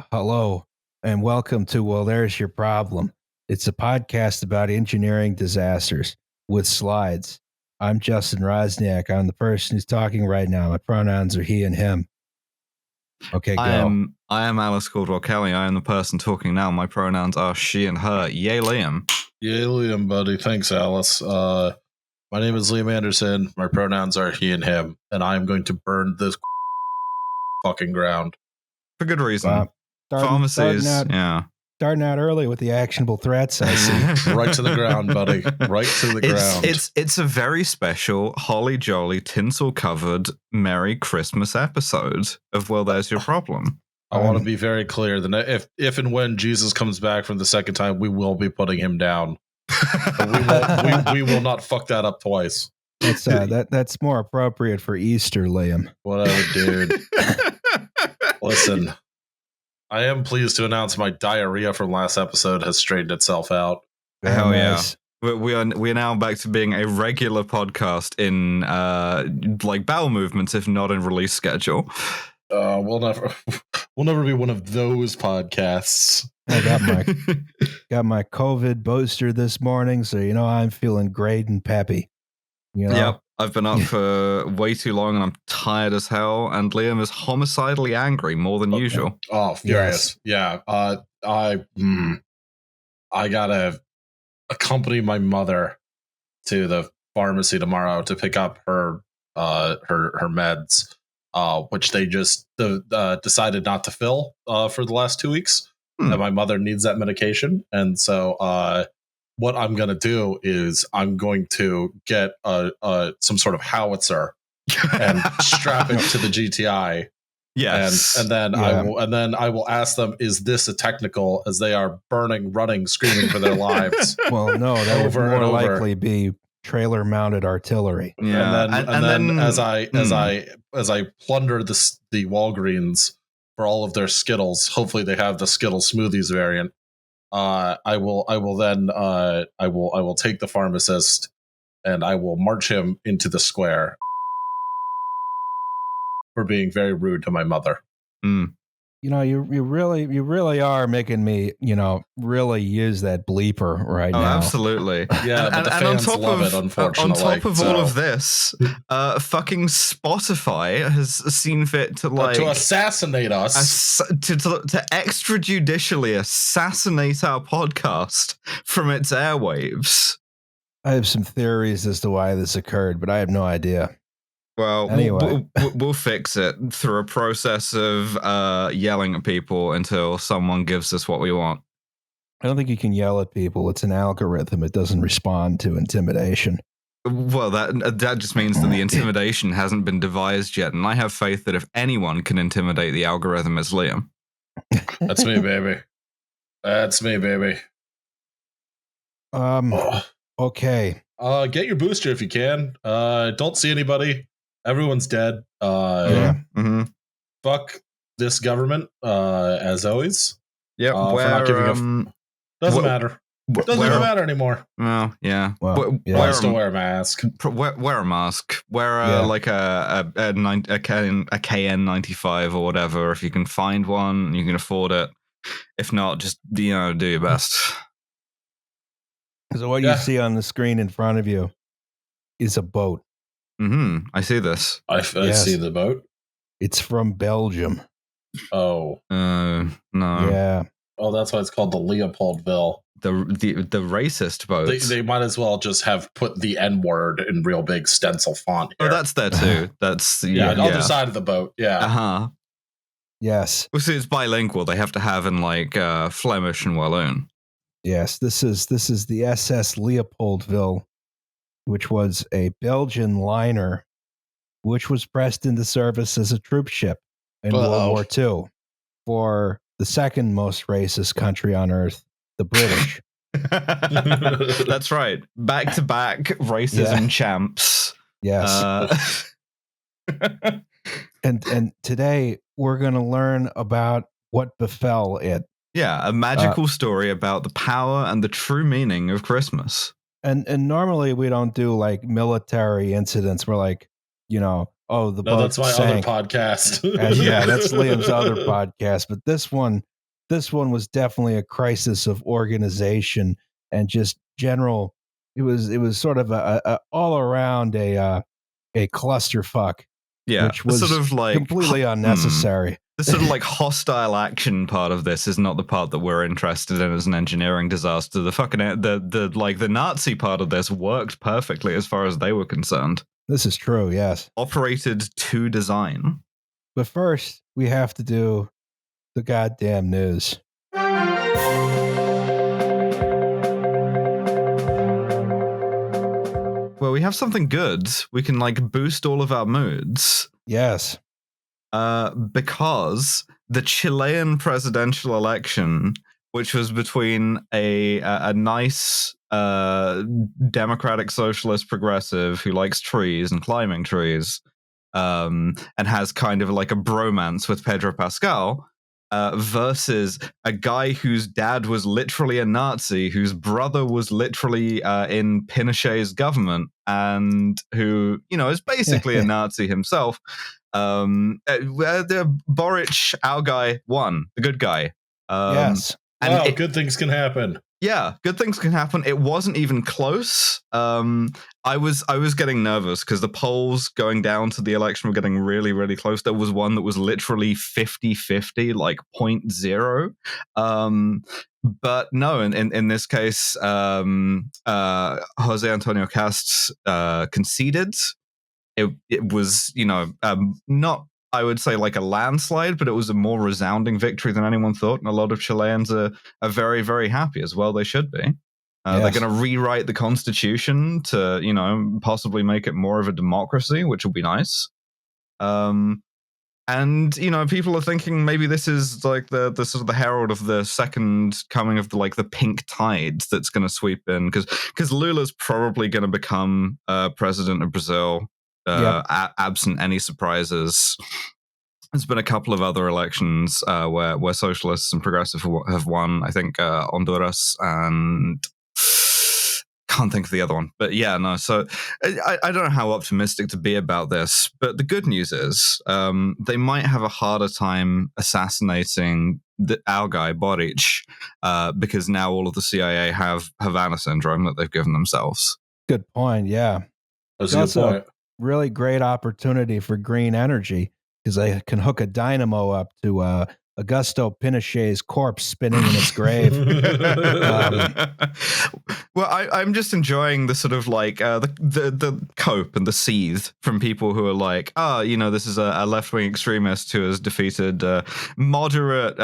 Hello, and welcome to Well, There's Your Problem. It's a podcast about engineering disasters with slides. I'm Justin Rosniak. I'm the person who's talking right now. My pronouns are he and him. Okay, go. I am Alice Caldwell Kelly. I am the person talking now. My pronouns are she and her. Yay, Liam. Yay, Liam, buddy. Thanks, Alice. My name is Liam Anderson. My pronouns are he and him, and I am going to burn this fucking ground. For good reason. Pharmacies, Starting out early with the actionable threats, I see. Right to the ground, buddy. Right to the ground. It's a very special, holly jolly, tinsel covered, Merry Christmas episode of Well, There's Your Problem. I want to be very clear that if and when Jesus comes back from the second time, we will be putting him down. we will not fuck that up twice. That's more appropriate for Easter, Liam. Whatever, dude. Listen, I am pleased to announce my diarrhea from last episode has straightened itself out. Hell nice. Yeah. We are now back to being a regular podcast in like bowel movements, if not in release schedule. We'll never be one of those podcasts. I got my COVID booster this morning, so I'm feeling great and peppy. Yep. I've been up for way too long and I'm tired as hell, and Liam is homicidally angry more than usual. Oh, furious. Yes. Yeah. I gotta accompany my mother to the pharmacy tomorrow to pick up her meds, which they just decided not to fill for the last 2 weeks. And my mother needs that medication. And so what I'm going to do is I'm going to get some sort of howitzer and strap it to the GTI. Yes. And then I will ask them, is this a technical, as they are burning, running, screaming for their lives? Well, no, that would more likely be trailer mounted artillery. Yeah. And then as I plunder the Walgreens for all of their Skittles, hopefully they have the Skittles Smoothies variant. I will take the pharmacist and I will march him into the square for being very rude to my mother. You really are making me, really use that bleeper right now. Oh, absolutely. Yeah, but the fans love it, unfortunately. On top of all of this, fucking Spotify has seen fit to to assassinate us. To extrajudicially assassinate our podcast from its airwaves. I have some theories as to why this occurred, but I have no idea. Well, anyway. we'll fix it through a process of yelling at people until someone gives us what we want. I don't think you can yell at people. It's an algorithm. It doesn't respond to intimidation. Well, that just means that the intimidation hasn't been devised yet, and I have faith that if anyone can intimidate the algorithm, it's Liam. That's me, baby. That's me, baby. Okay. Get your booster if you can. Don't see anybody. Everyone's dead. Fuck this government, as always. Yeah, doesn't matter. Doesn't even matter anymore. Well, yeah. Still wear a mask. Wear a mask. Wear like a KN95 or whatever. If you can find one, you can afford it. If not, just do your best. So what you see on the screen in front of you is a boat. I see this. I see the boat. It's from Belgium. Oh. No. Yeah. Oh, that's why it's called the Leopoldville. The racist boat. They might as well just have put the N-word in real big stencil font here. Oh, that's there too. That's the other side of the boat. Yeah. Uh-huh. Yes. Well, see, it's bilingual. They have to have in like Flemish and Walloon. Yes, this is the SS Leopoldville, which was a Belgian liner, which was pressed into service as a troop ship in World War II for the second most racist country on earth, the British. That's right. Back to back racism champs. Yes. And today we're going to learn about what befell it. Yeah, a magical story about the power and the true meaning of Christmas. And normally we don't do like military incidents. We're like, boat that's my sank. other podcast. And yeah, that's Liam's other podcast. But this one this one was definitely a crisis of organization and just general. It was sort of a all around a clusterfuck. Yeah, which was sort of like completely unnecessary. The sort of like hostile action part of this is not the part that we're interested in as an engineering disaster. The fucking the Nazi part of this worked perfectly as far as they were concerned. This is true, yes. Operated to design. But first, we have to do the goddamn news. Well, we have something good. We can like boost all of our moods. Yes. Because the Chilean presidential election, which was between a nice democratic socialist progressive who likes trees and climbing trees, and has kind of like a bromance with Pedro Pascal, versus a guy whose dad was literally a Nazi, whose brother was literally in Pinochet's government, and who, you know, is basically a Nazi himself. The Boric, our guy, won. The good guy. Yes. And good things can happen. Yeah, good things can happen. It wasn't even close. I was getting nervous because the polls going down to the election were getting really, really close. There was one that was literally 50-50, like 0.0. But no, in this case, Jose Antonio Cast conceded. It was, you know, not, I would say, like a landslide, but it was a more resounding victory than anyone thought. And a lot of Chileans are very, very happy, as well they should be. Yes. They're going to rewrite the constitution to, you know, possibly make it more of a democracy, which will be nice. And, you know, people are thinking maybe this is like the sort of the herald of the second coming of the pink tide that's going to sweep in, because Lula's probably going to become president of Brazil. Absent any surprises. There's been a couple of other elections where socialists and progressive have won. I think Honduras and can't think of the other one. But yeah, no. So I don't know how optimistic to be about this. But the good news is they might have a harder time assassinating our guy Boric because now all of the CIA have Havana syndrome that they've given themselves. Good point. Yeah, that's a good point. Really great opportunity for green energy because they can hook a dynamo up to Augusto Pinochet's corpse spinning in its grave. Well, I'm just enjoying the sort of like the cope and the seethe from people who are like, oh, you know, this is a left-wing extremist who has defeated moderate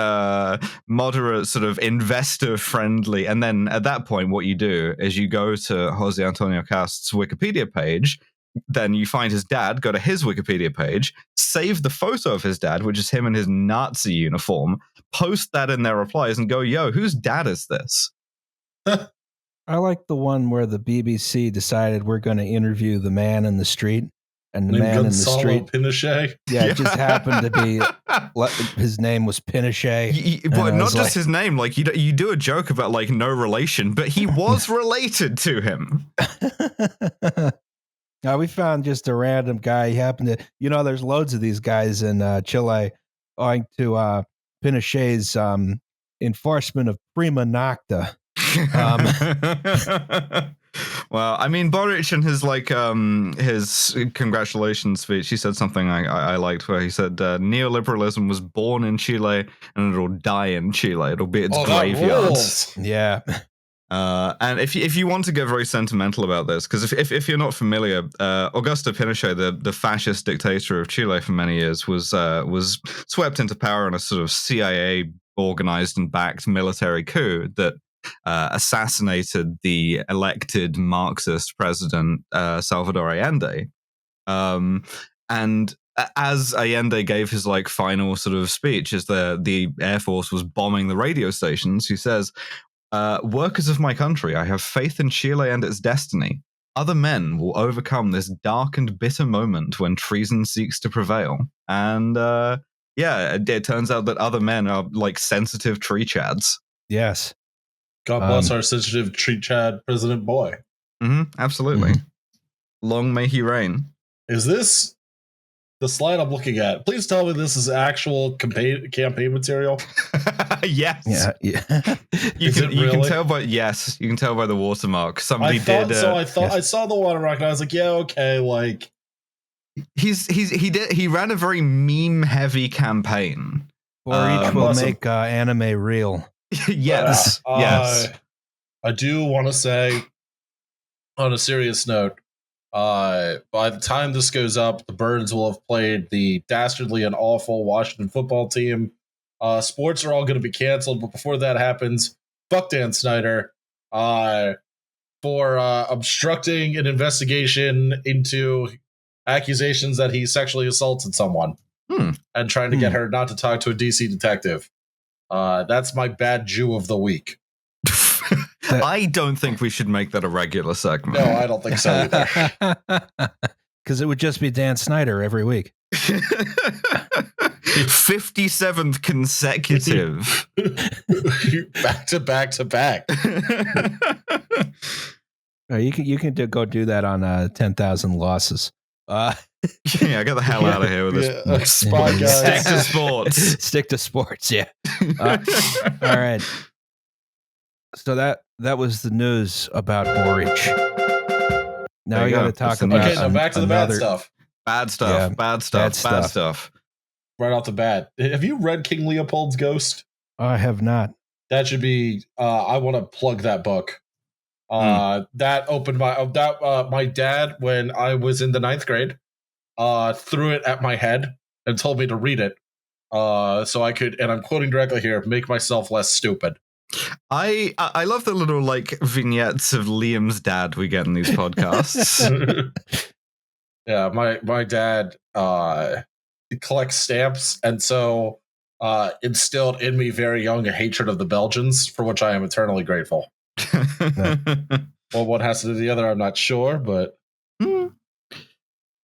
sort of investor-friendly. And then at that point, what you do is you go to Jose Antonio Cast's Wikipedia page. Then you find his dad, go to his Wikipedia page, save the photo of his dad, which is him in his Nazi uniform, post that in their replies and go, yo, whose dad is this? I like the one where the BBC decided we're going to interview the man in the street. And the man in the street, Pinochet. Yeah, it just happened to be his name was Pinochet. But not just his name. Like you do a joke about like no relation, but he was related to him. Now we found just a random guy. He happened to, you know, there's loads of these guys in Chile owing to Pinochet's enforcement of prima nocta. Well, I mean, Boric in his like his congratulations speech, he said something I liked, where he said neoliberalism was born in Chile and it'll die in Chile. It'll be its graveyard. Yeah. And if you want to get very sentimental about this, because if you're not familiar, Augusto Pinochet, the fascist dictator of Chile for many years, was swept into power in a sort of CIA organized and backed military coup that assassinated the elected Marxist president Salvador Allende. And as Allende gave his like final sort of speech, as the Air Force was bombing the radio stations, he says, workers of my country, I have faith in Chile and its destiny. Other men will overcome this dark and bitter moment when treason seeks to prevail. And it turns out that other men are like sensitive tree chads. Yes. God bless our sensitive tree chad president boy. Mm-hmm, absolutely. Mm-hmm. Long may he reign. Is this The slide I'm looking at. Please tell me this is actual campaign material. Yes. Yeah. You can tell by you can tell by the watermark. Somebody did. I saw the watermark and I was like, yeah, okay, like he ran a very meme heavy campaign. Or each will make anime real. Yes. Yes. I do want to say, on a serious note, by the time this goes up, the Birds will have played the dastardly and awful Washington football team. Sports are all going to be canceled, but before that happens, fuck Dan Snyder for obstructing an investigation into accusations that he sexually assaulted someone and trying to get her not to talk to a DC detective. That's my bad Jew of the week. I don't think we should make that a regular segment. No, I don't think so either. Because it would just be Dan Snyder every week. 57th consecutive. back to back to back. You can go do that on 10,000 losses. Yeah, get the hell out of here with this. Stick to sports. Stick to sports, yeah. All right. So that was the news about Borage. Now we got to talk about. Okay, now back to the bad stuff. Bad stuff. Yeah, bad stuff. Right off the bat, have you read King Leopold's Ghost? I have not. That should be. I want to plug that book. That opened my dad, when I was in the 9th grade, threw it at my head and told me to read it, so I could. And I'm quoting directly here: make myself less stupid. I love the little like vignettes of Liam's dad we get in these podcasts. Yeah, my dad collects stamps, and so instilled in me very young a hatred of the Belgians, for which I am eternally grateful. Well, one has to do the other, I'm not sure, but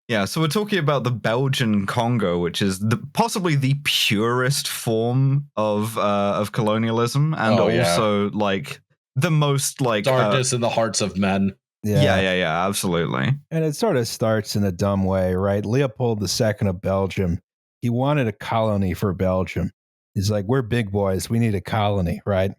yeah. So we're talking about the Belgian Congo, which is possibly the purest form of colonialism, and also like the most like darkness in the hearts of men. Yeah, absolutely. And it sort of starts in a dumb way, right? Leopold II of Belgium, he wanted a colony for Belgium. He's like, we're big boys, we need a colony, right?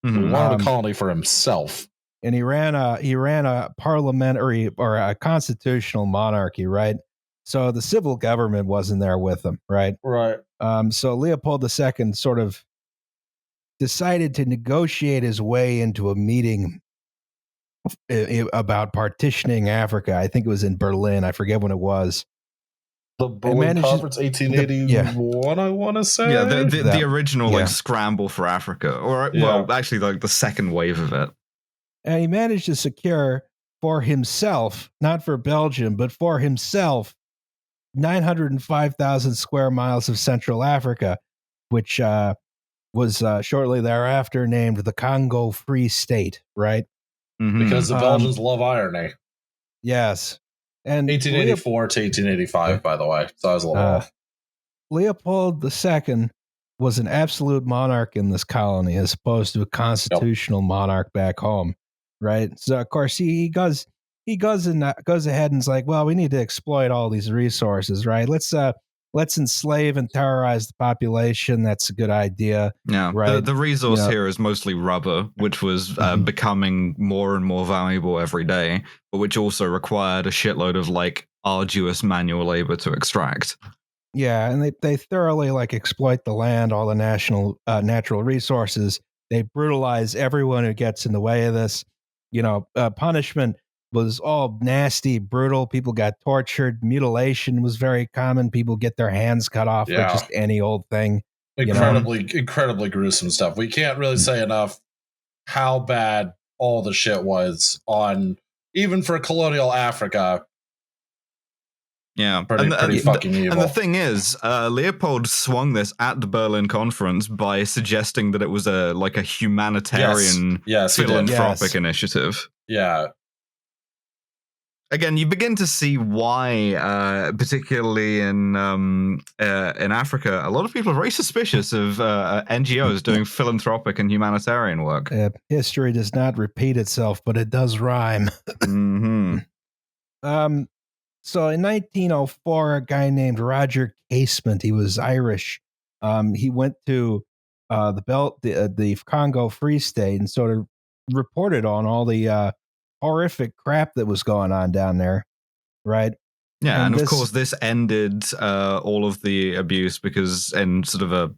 Mm-hmm. He wanted a colony for himself. And he ran a parliamentary or a constitutional monarchy, right? So the civil government wasn't there with him, right? Right. So Leopold II sort of decided to negotiate his way into a meeting about partitioning Africa. I think it was in Berlin. I forget when it was. The Berlin Conference, 1881, I want to say. Yeah, the original like scramble for Africa, or well, actually like the second wave of it. And he managed to secure for himself, not for Belgium, but for himself, 905,000 square miles of Central Africa, which was shortly thereafter named the Congo Free State, right? Mm-hmm. Because the Belgians love irony. Yes. And 1884 to 1885, by the way. So I was a little off. Leopold II was an absolute monarch in this colony as opposed to a constitutional monarch back home, right? So, of course, he goes ahead and is like, well, we need to exploit all these resources, right? Let's enslave and terrorize the population. That's a good idea. Yeah, right. The resource here is mostly rubber, which was becoming more and more valuable every day, but which also required a shitload of like arduous manual labor to extract. Yeah, and they thoroughly like exploit the land, all the natural resources. They brutalize everyone who gets in the way of this. Punishment was all nasty, brutal. People got tortured. Mutilation was very common. People get their hands cut off for just any old thing. Incredibly gruesome stuff. We can't really say enough how bad all the shit was on, even for colonial Africa. Yeah, pretty fucking evil. And the thing is, Leopold swung this at the Berlin Conference by suggesting that it was a humanitarian philanthropic initiative. Yeah. Again, you begin to see why, particularly in Africa, a lot of people are very suspicious of NGOs doing philanthropic and humanitarian work. History does not repeat itself, but it does rhyme. Mm-hmm. So in 1904, a guy named Roger Casement, he was Irish. He went to the Congo Free State and sort of reported on all the horrific crap that was going on down there, right? Yeah, and of course this ended all of the abuse because, in sort of a,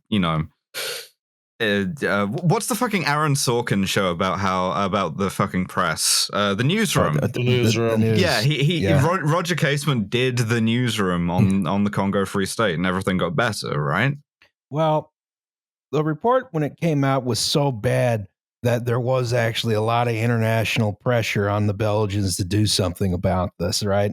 what's the fucking Aaron Sorkin show about the fucking press? The Newsroom. The Newsroom. Yeah, Roger Casement did the Newsroom on the Congo Free State, and everything got better, right? Well, the report when it came out was so bad that there was actually a lot of international pressure on the Belgians to do something about this, right?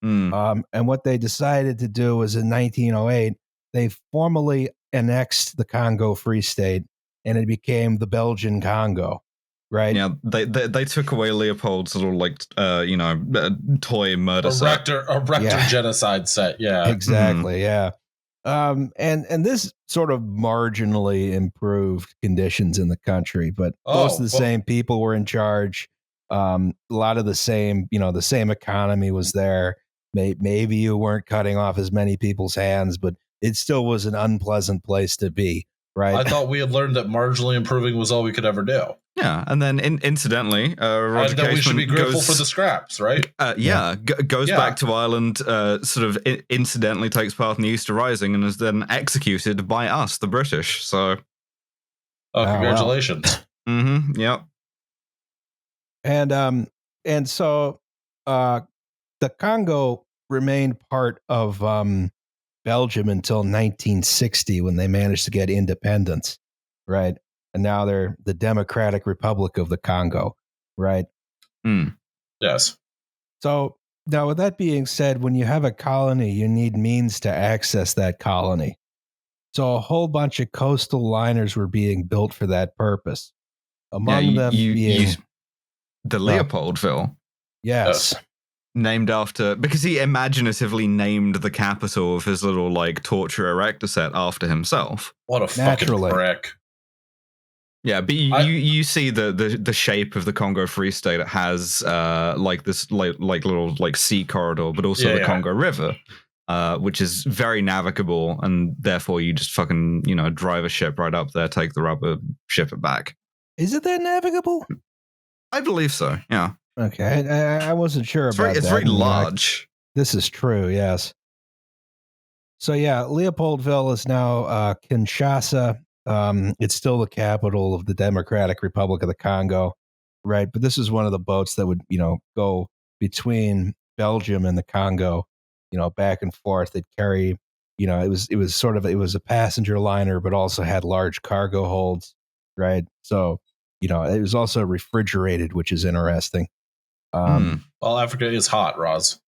And what they decided to do was in 1908, they formally annexed the Congo Free State, and it became the Belgian Congo, right? Yeah, they took away Leopold's little toy murder set. A rector genocide set. Yeah, exactly. Yeah. And this sort of marginally improved conditions in the country, but most of the same people were in charge. A lot of the same, the same economy was there. Maybe you weren't cutting off as many people's hands, but it still was an unpleasant place to be, right? I thought we had learned that marginally improving was all we could ever do. Yeah, and then incidentally, Roger Casement we should be grateful for the scraps, right? Goes back to Ireland, sort of incidentally takes part in the Easter Rising, and is then executed by us, the British. So, congratulations. Wow. Yep. And so the Congo remained part of Belgium until 1960 when they managed to get independence, right? And now they're the Democratic Republic of the Congo, right? Yes. So now, with that being said, when you have a colony, you need means to access that colony. So a whole bunch of coastal liners were being built for that purpose. Among them being the Leopoldville. Yes. Named after, because he imaginatively named the capital of his little torture erector set after himself. What a fucking prick. Yeah, but you see the shape of the Congo Free State. It has this little sea corridor, but also the Congo River, which is very navigable, and therefore you just fucking drive a ship right up there, take the rubber, ship it back. Is it that navigable? I believe so. Yeah. Okay, I wasn't sure about that. It's very large. This is true, yes. So yeah, Leopoldville is now Kinshasa. It's still the capital of the Democratic Republic of the Congo, right? But this is one of the boats that would, go between Belgium and the Congo, back and forth. They'd carry, it was a passenger liner, but also had large cargo holds, right? So, it was also refrigerated, which is interesting. Well, Africa is hot, Roz.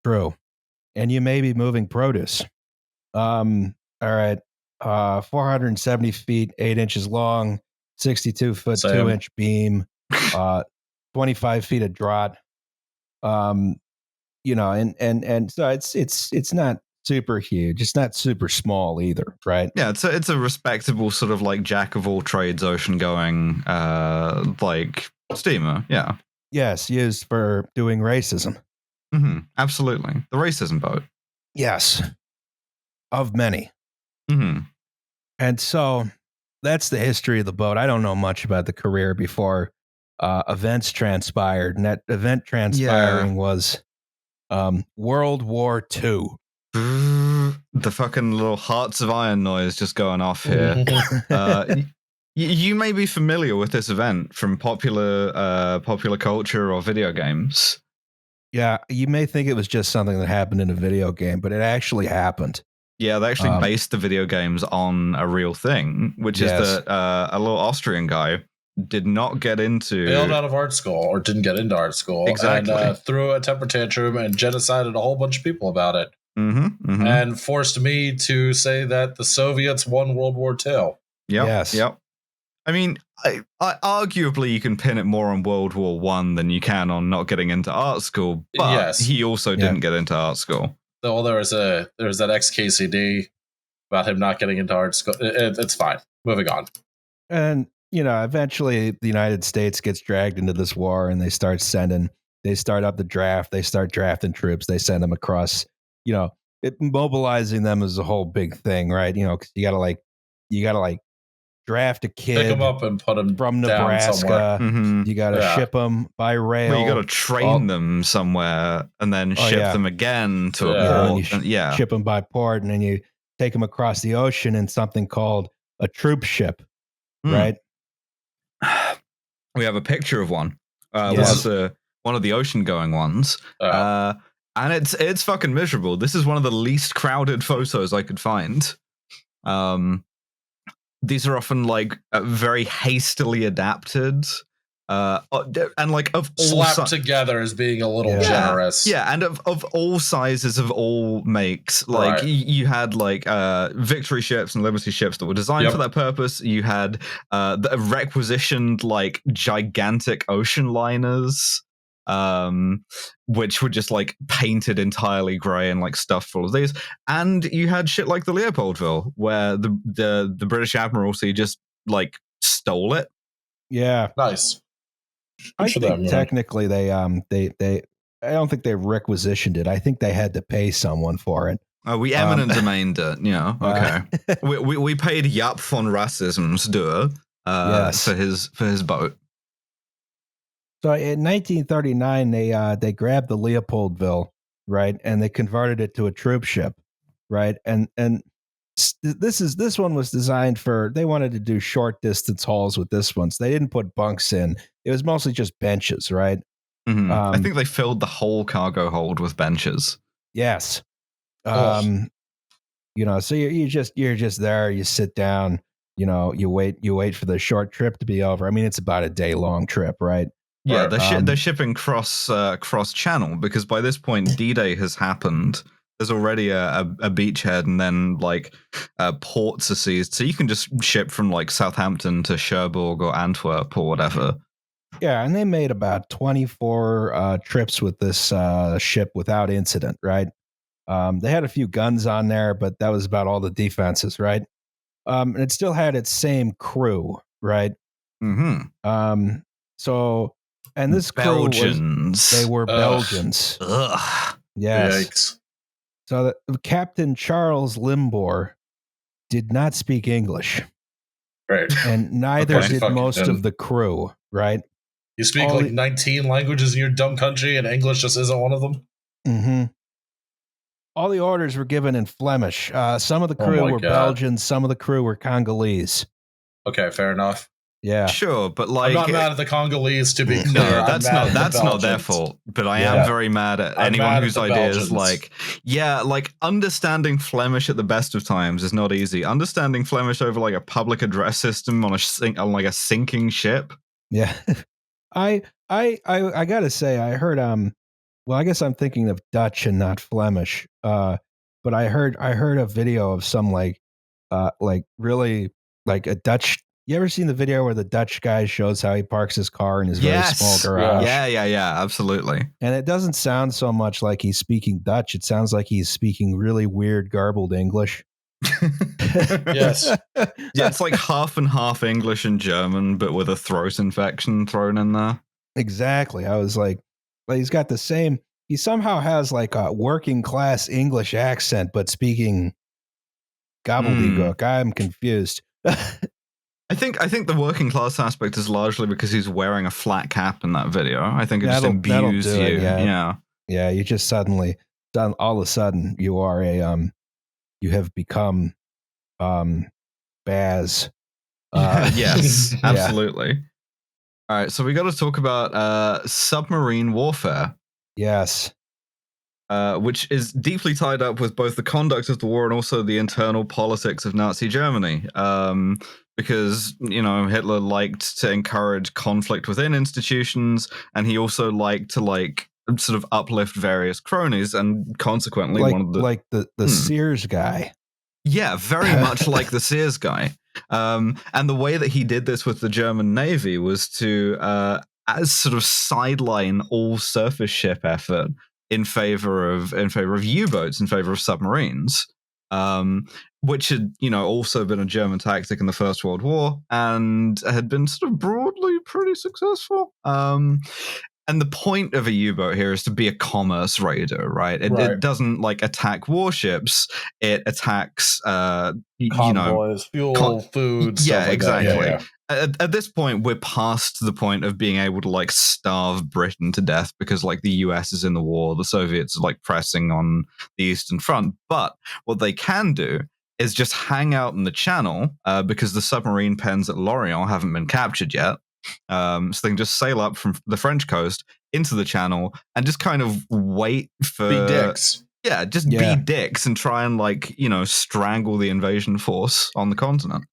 True. And you may be moving produce. All right. 470 feet, 8 inches long, 62 foot, 2 inch beam, 25 feet of draught. And so it's not super huge. It's not super small either, right? Yeah, it's a respectable sort of jack of all trades, ocean going steamer. Yeah. Yes, used for doing racism. Absolutely. The racism boat. Yes. Of many. And so that's the history of the boat. I don't know much about the career before events transpired. And that event transpiring was World War II. The fucking little Hearts of Iron noise just going off here. You may be familiar with this event from popular culture or video games. Yeah, you may think it was just something that happened in a video game, but it actually happened. Yeah, they actually based the video games on a real thing, which is that a little Austrian guy did not get into... Bailed out of art school, or didn't get into art school. Exactly. And threw a temper tantrum and genocided a whole bunch of people about it. And forced me to say that the Soviets won World War II. Yep. Yes. Yep. I mean, I arguably you can pin it more on World War I than you can on not getting into art school, but he also didn't get into art school. Well, there was that XKCD about him not getting into art school. It's fine. Moving on. And, eventually the United States gets dragged into this war and they start sending They start up the draft. They start drafting troops. They send them across. Mobilizing them is a whole big thing, right? Because you gotta like draft a kid, pick them up and put them from down somewhere. Nebraska. You gotta ship them by rail. Well, you gotta train them somewhere and then ship them again to a port. And you ship them by port, and then you take them across the ocean in something called a troop ship, right? We have a picture of one. One of the ocean-going ones. And it's fucking miserable. This is one of the least crowded photos I could find. These are often like very hastily adapted, and like of all slapped together as being a little generous. Yeah, and of all sizes, of all makes. Like you had like victory ships and liberty ships that were designed for that purpose. You had the requisitioned like gigantic ocean liners. Which were just like painted entirely grey and like stuffed full of these, and you had shit like the Leopoldville, where the British Admiralty just like stole it. Yeah, nice. I think technically they I don't think they requisitioned it. I think they had to pay someone for it. We eminent domained it. Yeah, okay. We paid Jaap von Racism's duur for his boat. So in 1939, they grabbed the Leopoldville, right, and they converted it to a troop ship, right, and this one was designed for, they wanted to do short distance hauls with this one, so they didn't put bunks in. It was mostly just benches, right? I think they filled the whole cargo hold with benches. Yes, so you're just there, you sit down, you wait for the short trip to be over. I mean, it's about a day long trip, right? Yeah, they're shipping cross channel, because by this point D-Day has happened. There's already a beachhead, and then like ports are seized, so you can just ship from like Southampton to Cherbourg or Antwerp or whatever. Yeah, and they made about 24 trips with this ship without incident, right? They had a few guns on there, but that was about all the defenses, right? And it still had its same crew, right? So. And this crew they were Belgians. Ugh. Yes. Yikes. So Captain Charles Limbour did not speak English. Right. And neither did most of the crew, right? You speak 19 languages in your dumb country, and English just isn't one of them? Mm-hmm. All the orders were given in Flemish. Some of the crew were Belgians. Some of the crew were Congolese. Okay, fair enough. Yeah, sure, but like, I'm not mad at the Congolese, to be clear. No, that's not their fault. But I am very mad at anyone whose idea is like, understanding Flemish at the best of times is not easy. Understanding Flemish over like a public address system on a sinking ship. Yeah, I gotta say, I heard well, I guess I'm thinking of Dutch and not Flemish. But I heard a video of some like really like a Dutch. You ever seen the video where the Dutch guy shows how he parks his car in his very small garage? Yeah, absolutely. And it doesn't sound so much like he's speaking Dutch. It sounds like he's speaking really weird, garbled English. Yes. Yeah, it's like half and half English and German, but with a throat infection thrown in there. Exactly. I was like, he's got the same, he somehow has like a working class English accent, but speaking gobbledygook. I'm confused. I think the working class aspect is largely because he's wearing a flat cap in that video. I think it just imbues you. Yeah. You just all of a sudden you are you have become Baz. Yes, absolutely. All right, so we got to talk about submarine warfare. Yes. Which is deeply tied up with both the conduct of the war and also the internal politics of Nazi Germany. Because, Hitler liked to encourage conflict within institutions, and he also liked to sort of uplift various cronies, and consequently the Sears guy. Yeah, very much like the Sears guy. And the way that he did this with the German Navy was to as sort of sideline all surface ship effort in favor of U-boats, in favor of submarines. Which had, also been a German tactic in the First World War and had been sort of broadly pretty successful. And the point of a U-boat here is to be a commerce raider, right? It doesn't like attack warships. It attacks, convoys, fuel, food, stuff like exactly. that. Yeah. At this point, we're past the point of being able to like starve Britain to death because like the US is in the war, the Soviets are like pressing on the Eastern Front. But what they can do is just hang out in the Channel because the submarine pens at Lorient haven't been captured yet. So they can just sail up from the French coast into the Channel and just kind of wait for be dicks. Yeah, just be dicks and try and like, strangle the invasion force on the continent.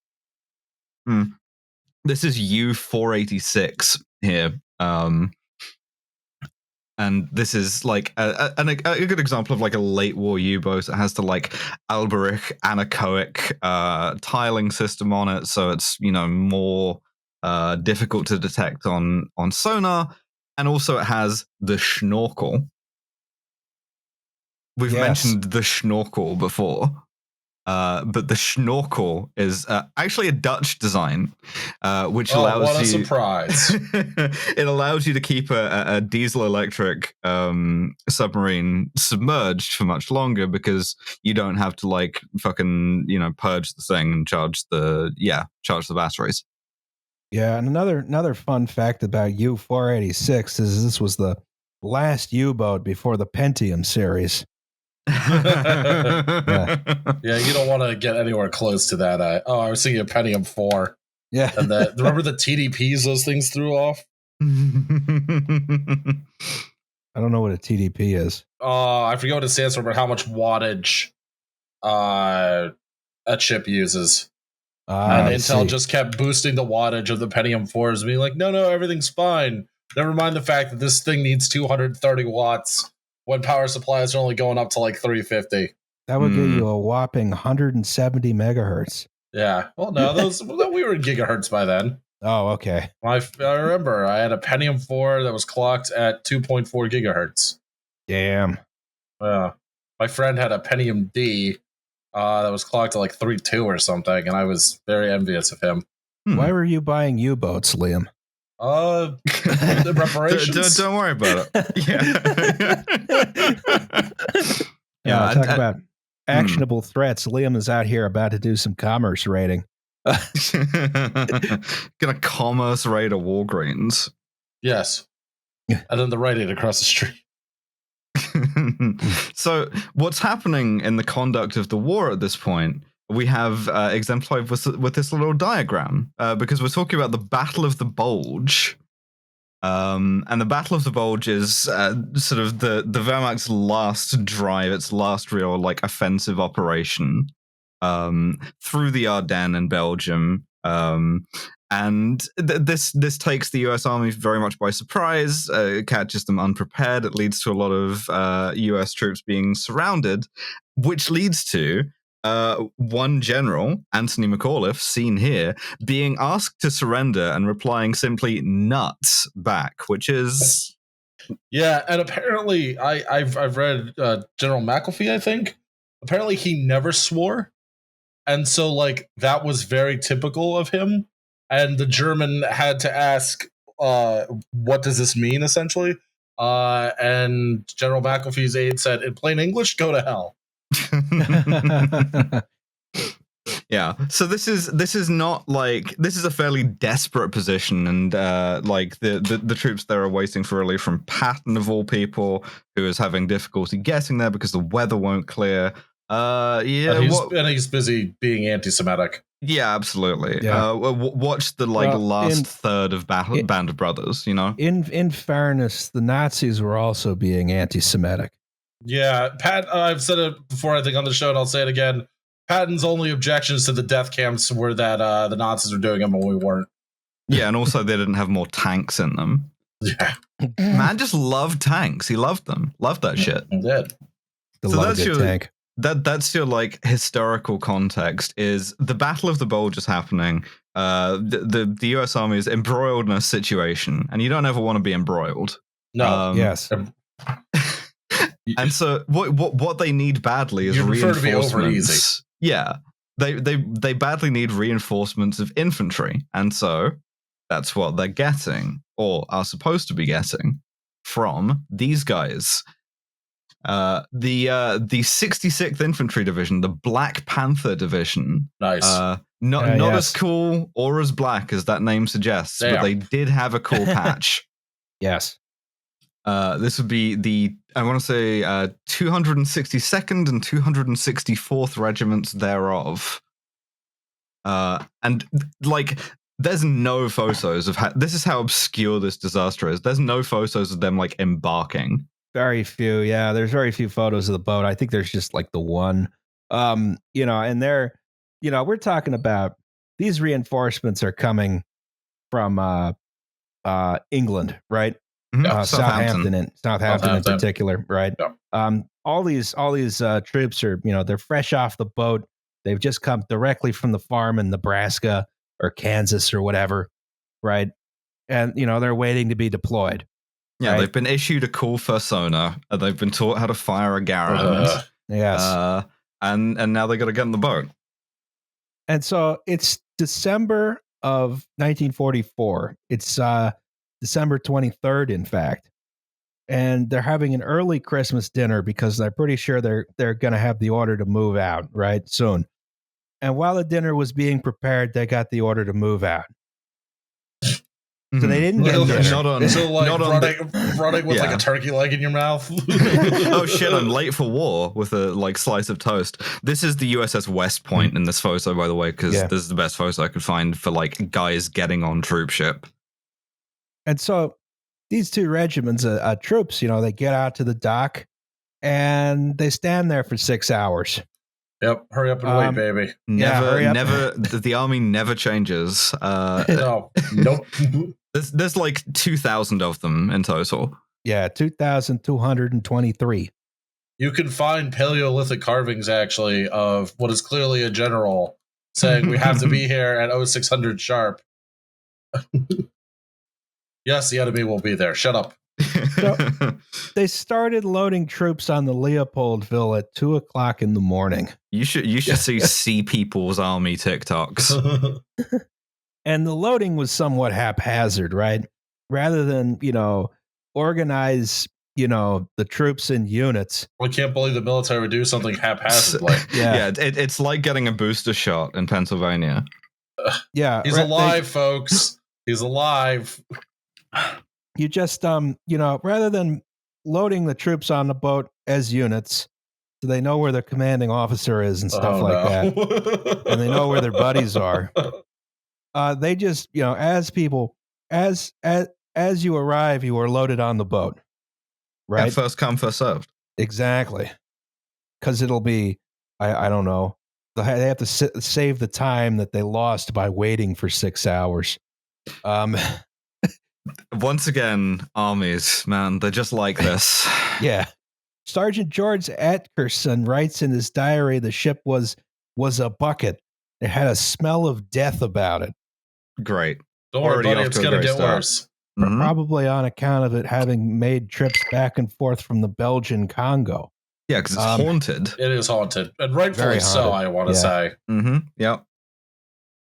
This is U-486 here. And this is like a good example of like a late war U-boat. It has the like Alberich anechoic tiling system on it, so it's more difficult to detect on sonar, and also it has the schnorkel. We've mentioned the schnorkel before, but the schnorkel is actually a Dutch design, which allows what a you. Surprise! It allows you to keep a diesel electric submarine submerged for much longer because you don't have to like fucking purge the thing and charge the batteries. Yeah, and another fun fact about U-486 is this was the last U-boat before the Pentium series. Yeah, you don't want to get anywhere close to that. I was thinking of Pentium 4. Yeah. And remember the TDPs those things threw off? I don't know what a TDP is. I forget what it stands for, but how much wattage a chip uses. And Intel just kept boosting the wattage of the Pentium 4s, being like, no, everything's fine. Never mind the fact that this thing needs 230 watts when power supplies are only going up to like 350. That would get you a whopping 170 megahertz. Yeah. Well, no, we were in gigahertz by then. Oh, okay. I remember I had a Pentium 4 that was clocked at 2.4 gigahertz. Damn. My friend had a Pentium D that was clocked at like 3.2 or something, and I was very envious of him. Why were you buying U-boats, Liam? The reparations. Don't worry about it. Talk about actionable threats. Liam is out here about to do some commerce raiding. Gonna commerce raid a Walgreens. Yes. And then the Rite Aid across the street. So what's happening in the conduct of the war at this point, we have exemplified with this little diagram, because we're talking about the Battle of the Bulge. And the Battle of the Bulge is sort of the Wehrmacht's last drive, its last real like offensive operation through the Ardennes in Belgium. And this takes the US Army very much by surprise. It catches them unprepared. It leads to a lot of US troops being surrounded, which leads to one general, Anthony McAuliffe, seen here, being asked to surrender and replying simply "nuts" back, which is and apparently I've read General McAfee. I think apparently he never swore, and so like that was very typical of him. And the German had to ask, "What does this mean?" Essentially, and General McAfee's aide said, "In plain English, go to hell." Yeah, so this is not like, this is a fairly desperate position, and like the troops there are waiting for relief from Patton of all people, who is having difficulty getting there because the weather won't clear. And he's busy being anti-Semitic. Yeah, absolutely. Yeah. Watch the last third of Band of Brothers. In fairness, the Nazis were also being anti-Semitic. Yeah, I've said it before, I think, on the show, and I'll say it again. Patton's only objections to the death camps were that the Nazis were doing them and we weren't. Yeah, and also they didn't have more tanks in them. Yeah. Man just loved tanks. He loved them. Loved that shit. He did. Tank. That's your like historical context. Is the Battle of the Bulge is happening. The US Army is embroiled in a situation, and you don't ever want to be embroiled. No. Yes. And so what they need badly is reinforcements. Yeah, they badly need reinforcements of infantry, and so that's what they're getting, or are supposed to be getting. from these guys. The 66th Infantry Division, the Black Panther Division. Nice. Not yes. as cool or as black as that name suggests, Damn. but they did have a cool patch. Yes. This would be the, I want to say, 262nd and 264th regiments thereof. And like, there's no photos of this is how obscure this disaster is. There's no photos of them like embarking. Very few. Yeah, there's very few photos of the boat. I think there's just like the one. And they're, we're talking about these reinforcements are coming from England, right? Mm-hmm. Southampton in particular, right? Yeah. All these troops are, they're fresh off the boat. They've just come directly from the farm in Nebraska or Kansas or whatever, right? And they're waiting to be deployed. Yeah, right? They've been issued a cool fursona, and they've been taught how to fire a Garand. Yes. And now they got to get on the boat. And so it's December of 1944. It's December 23rd, in fact. And they're having an early Christmas dinner because they're pretty sure they're going to have the order to move out, right, soon. And while the dinner was being prepared, they got the order to move out. So they didn't get dinner. Running with like a turkey leg in your mouth. Oh shit, I'm late for war with a like slice of toast. This is the USS West Point in this photo, by the way, because this is the best photo I could find for like guys getting on troop ship. And so these two regiments of troops, they get out to the dock and they stand there for 6 hours. Yep, hurry up and wait, baby. Never. The army never changes. No, nope. There's like 2,000 of them in total. Yeah, 2,223. You can find Paleolithic carvings, actually, of what is clearly a general saying we have to be here at 0600 sharp. Yes, the enemy will be there. Shut up. So they started loading troops on the Leopoldville at 2:00 in the morning. You should see People's Army TikToks. And the loading was somewhat haphazard, right? Rather than, organize, the troops in units. I can't believe the military would do something haphazardly. It's like getting a booster shot in Pennsylvania. Yeah. He's alive, folks. He's alive. You just, rather than loading the troops on the boat as units, so they know where their commanding officer is and stuff that, and they know where their buddies are. They just, as you arrive, you are loaded on the boat, right? Yeah, first come, first served. Exactly, because it'll be, I don't know. They have to save the time that they lost by waiting for 6 hours. Once again, armies, man, they're just like this. Yeah. Sergeant George Atkerson writes in his diary the ship was a bucket. It had a smell of death about it. Great. Don't worry, buddy, it's going to get worse. Mm-hmm. Probably on account of it having made trips back and forth from the Belgian Congo. Yeah, because it's haunted. It is haunted. And rightfully so, I want to say. Mm-hmm. Yep.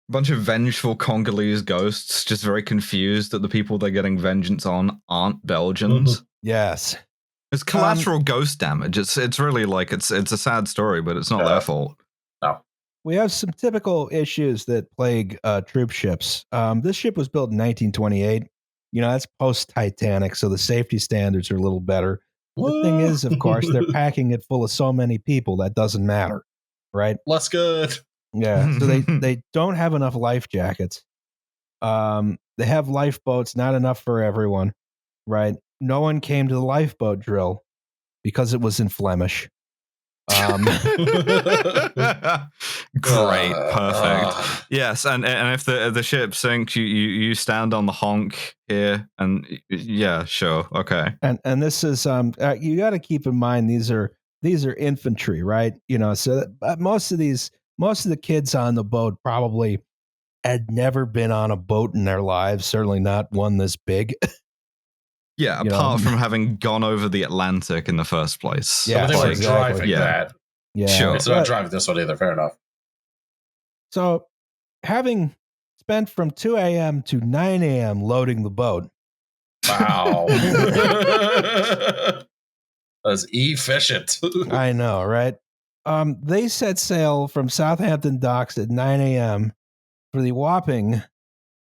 A bunch of vengeful Congolese ghosts, just very confused that the people they're getting vengeance on aren't Belgians. Mm-hmm. Yes. It's collateral ghost damage. It's really like it's a sad story, but it's not their fault. No. We have some typical issues that plague troop ships. This ship was built in 1928. That's post-Titanic, so the safety standards are a little better. The thing is, of course, they're packing it full of so many people that doesn't matter, right? Less good. Yeah, so they don't have enough life jackets. They have lifeboats, not enough for everyone, right? No one came to the lifeboat drill because it was in Flemish. Great, perfect. Yes, and if the ship sinks, you stand on the honk here, and yeah, sure, okay. And this is you got to keep in mind these are infantry, right? So most of the kids on the boat probably had never been on a boat in their lives, certainly not one this big. Yeah, apart from having gone over the Atlantic in the first place. Yeah, they were driving that. Yeah, sure. It's not driving this one either. Fair enough. So, having spent from 2 a.m. to 9 a.m. loading the boat, Wow. That's efficient. I know, right? They set sail from Southampton docks at 9 a.m. for the whopping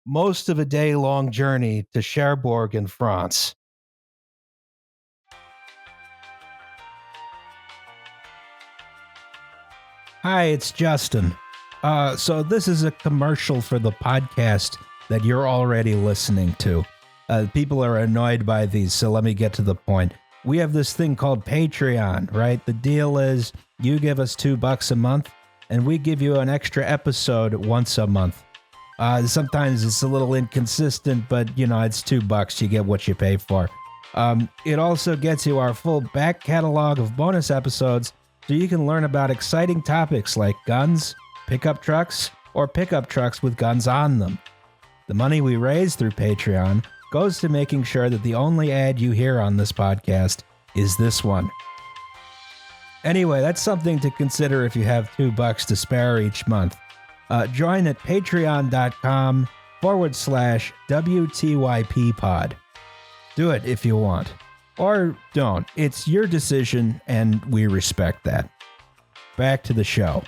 most of a day-long journey to Cherbourg in France. Hi, it's Justin. So this is a commercial for the podcast that you're already listening to. People are annoyed by these, so let me get to the point. We have this thing called Patreon, right? The deal is you give us $2 a month, and we give you an extra episode once a month. Sometimes it's a little inconsistent, but it's $2. You get what you pay for. It also gets you our full back catalog of bonus episodes, so you can learn about exciting topics like guns, pickup trucks, or pickup trucks with guns on them. The money we raise through Patreon goes to making sure that the only ad you hear on this podcast is this one. Anyway, that's something to consider if you have $2 to spare each month. Join at patreon.com/WTYP pod. Do it if you want. Or don't. It's your decision, and we respect that. Back to the show.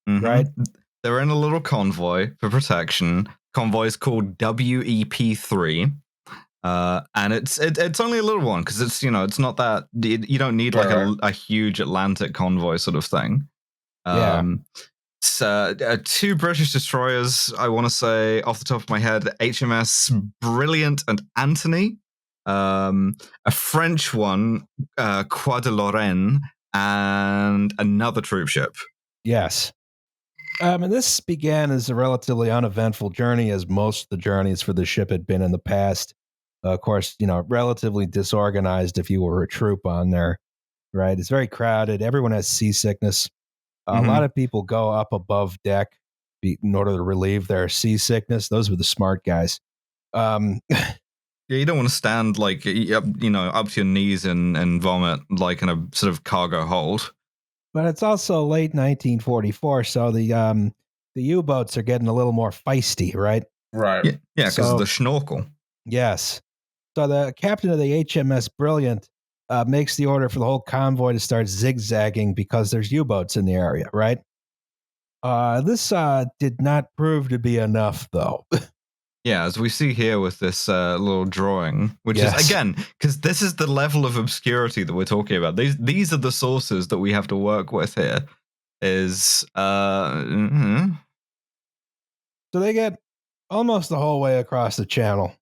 Mm-hmm. Right? They're in a little convoy for protection. Convoy is called WEP3. And it's only a little one because it's not that you don't need like a huge Atlantic convoy sort of thing. It's 2 British destroyers, I want to say off the top of my head, HMS Brilliant and Antony, a French one, Croix de Lorraine, and another troop ship. Yes. And this began as a relatively uneventful journey, as most of the journeys for the ship had been in the past. Of course, relatively disorganized if you were a troop on there, right? It's very crowded. Everyone has seasickness. A lot of people go up above deck in order to relieve their seasickness. Those were the smart guys. Yeah, you don't want to stand like, up to your knees and vomit like in a sort of cargo hold. But it's also late 1944, so the U-boats are getting a little more feisty, right? Right. Yeah, because of the schnorkel. Yes. So the captain of the HMS Brilliant makes the order for the whole convoy to start zigzagging because there's U-boats in the area, right? This did not prove to be enough, though. Yeah, as we see here with this little drawing, which is, again, because this is the level of obscurity that we're talking about. These are the sources that we have to work with here. So they get almost the whole way across the channel.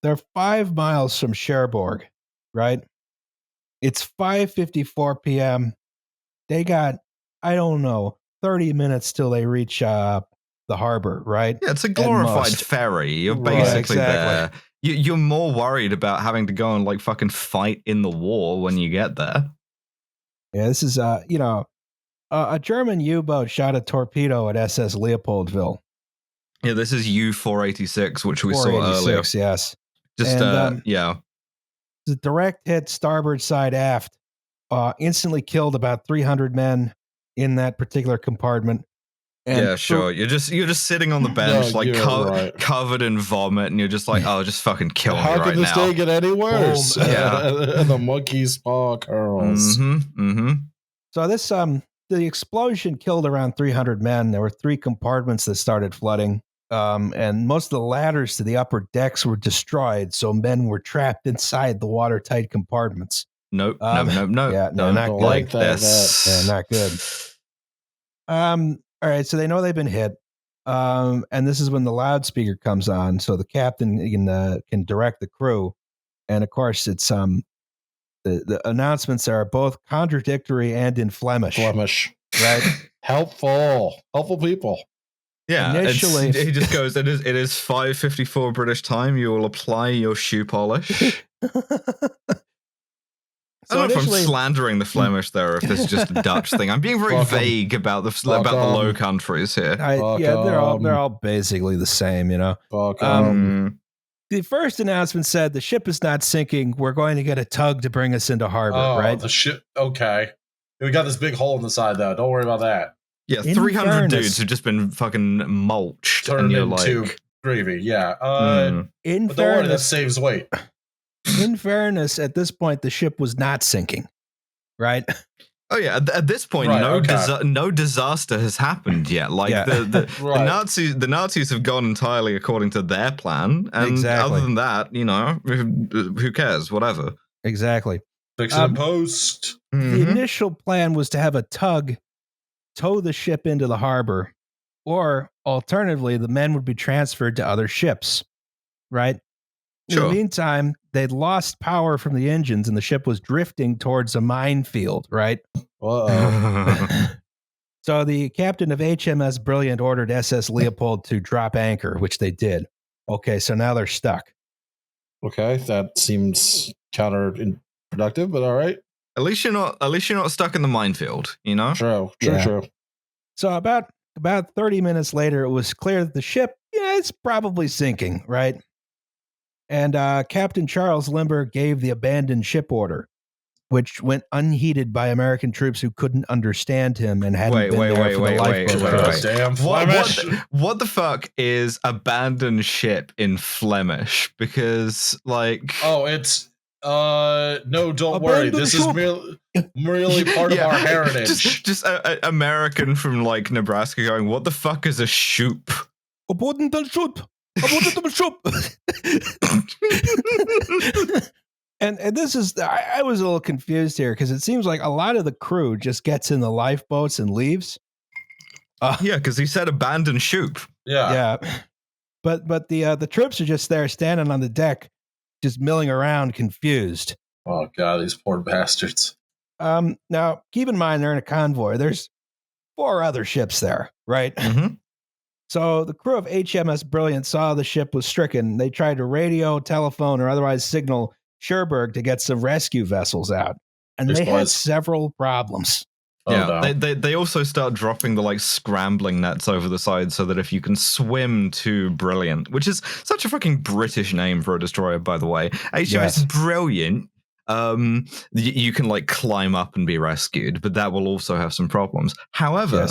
They're 5 miles from Cherbourg, right? It's 5:54 p.m. They got, 30 minutes till they reach the harbor, right? Yeah, it's a glorified ferry. You're basically there. You're more worried about having to go and like fucking fight in the war when you get there. Yeah, this is a German U-boat shot a torpedo at SS Leopoldville. Yeah, this is U-486, which we saw earlier. Yes. Just the direct hit starboard side aft instantly killed about 300 men in that particular compartment. And yeah, sure. You're just sitting on the bench, covered in vomit, and you're just like, "Oh, just fucking kill me right now." How can this day get any worse? Yeah, and the monkey's paw curls. So this the explosion killed around 300 men. There were 3 compartments that started flooding, and most of the ladders to the upper decks were destroyed. So men were trapped inside the watertight compartments. Nope. Yeah, no, not good. Like this. Yeah, not good. All right, so they know they've been hit, and this is when the loudspeaker comes on, so the captain can direct the crew, and of course it's the announcements are both contradictory and in Flemish. Right? helpful people. Yeah, initially he just goes, it is 5:54 British time. You will apply your shoe polish. I don't know if I'm slandering the Flemish there, or if this is just a Dutch thing. I'm being very vague about the Low Countries here. They're all basically the same, The first announcement said the ship is not sinking. We're going to get a tug to bring us into harbor. Right? The ship. Okay, we got this big hole in the side though. Don't worry about that. Yeah, In 300 fairness- dudes have just been fucking mulched. Turned and you're into like, gravy. Yeah. In But don't worry, that fairness, saves weight. in fairness, at this point, the ship was not sinking, right? oh yeah, at this point, Right, no okay. no disaster has happened yet. Like Yeah. the Right. the Nazis have gone entirely according to their plan, and Exactly. other than that, who cares? Whatever. Exactly. Fix it in post. The Mhm. initial plan was to have a tug tow the ship into the harbor, or alternatively, the men would be transferred to other ships, right? In Sure. the meantime, they'd lost power from the engines and the ship was drifting towards a minefield, right? Uh-oh. So the captain of HMS Brilliant ordered SS Leopold to drop anchor, which they did. Okay, so now they're stuck. Okay, that seems counterproductive, but all right. At least you're not stuck in the minefield, you know? True. Yeah. So about 30 minutes later, it was clear that the ship, it's probably sinking, right? And Captain Charles Limber gave the abandoned ship order, which went unheeded by American troops who couldn't understand him and hadn't been there for the lifeboat crew. wait. Damn Flemish. What the fuck is abandoned ship in Flemish? Because like, Oh, it's no, don't worry. Abandoned This is ship. merely part of our heritage. just a American from like Nebraska going, what the fuck is a shoop? Abandoned ship. Abandoned ship. And this is, I was a little confused here because it seems like a lot of the crew just gets in the lifeboats and leaves. Yeah, because he said abandoned shoop. Yeah. Yeah. But the troops are just there standing on the deck, just milling around, confused. Oh god, these poor bastards. Now, keep in mind they're in a convoy. There's 4 other ships there, right? Mm-hmm. So the crew of HMS Brilliant saw the ship was stricken. They tried to radio, telephone, or otherwise signal Cherbourg to get some rescue vessels out. And Thanks, they had boys. several problems. Oh, Yeah, no. they also start dropping the like scrambling nets over the side so that if you can swim to Brilliant, which is such a fucking British name for a destroyer, by the way, HMS Yes. Brilliant, you can like climb up and be rescued, but that will also have some problems. However,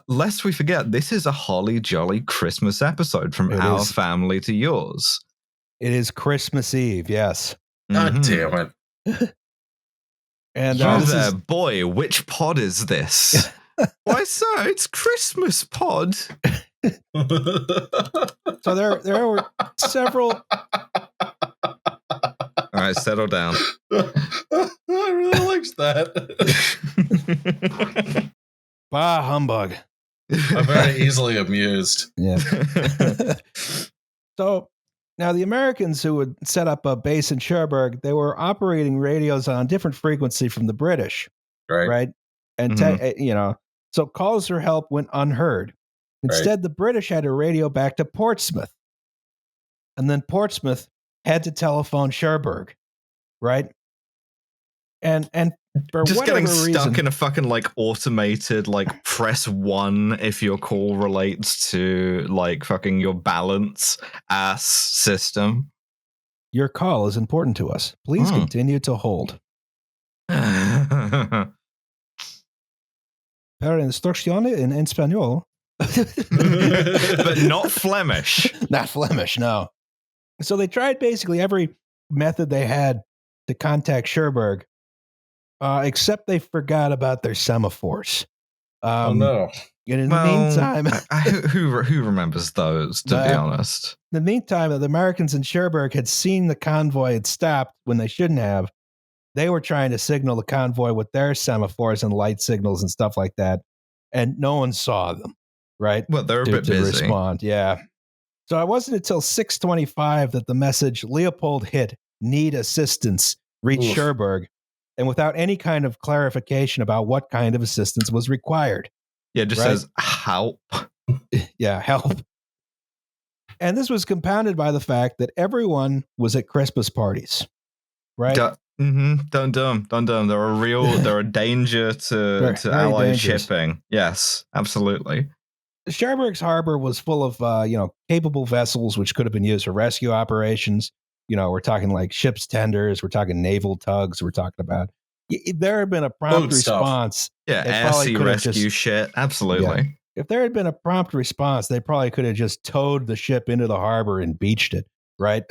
lest we forget, this is a holly jolly Christmas episode from It our is. family to yours. It is Christmas Eve, yes. God Mhm. damn it. And You this there, is boy, which pod is this? Why, sir, it's Christmas pod. so there were several. All right, settle down. I really liked that. Bah humbug. I'm very easily amused. Yeah. So now the Americans who would set up a base in Cherbourg, they were operating radios on a different frequency from the British, right? And so calls for help went unheard. Instead, the British had to radio back to Portsmouth, and then Portsmouth had to telephone Cherbourg, right? And for just whatever getting stuck reason, in a fucking like automated like press 1 if your call relates to like fucking your balance ass system. your call is important to us. Please continue to hold. But Per instrucción en español. not Flemish. Not Flemish, no. So they tried basically every method they had to contact Cherbourg, except they forgot about their semaphores. Oh no. And in the meantime, who remembers those, to be honest? In the meantime, the Americans in Cherbourg had seen the convoy had stopped when they shouldn't have. They were trying to signal the convoy with their semaphores and light signals and stuff like that, and no one saw them, right? Well, they're a bit busy. Respond, yeah. So it wasn't until 6:25 that the message "Leopold hit, need assistance" reached Cherbourg, and without any kind of clarification about what kind of assistance was required. Yeah, it just says help. Yeah, help. And this was compounded by the fact that everyone was at Christmas parties, right? Dum. They're a danger to Allied dangerous. shipping. Yes, absolutely. Cherbourg's harbor was full of capable vessels which could have been used for rescue operations. We're talking like ships tenders, we're talking naval tugs, we're talking about If there had been a prompt response, yeah, air sea rescue shit, absolutely. If there had been a prompt response, they probably could have just towed the ship into the harbor and beached it, right?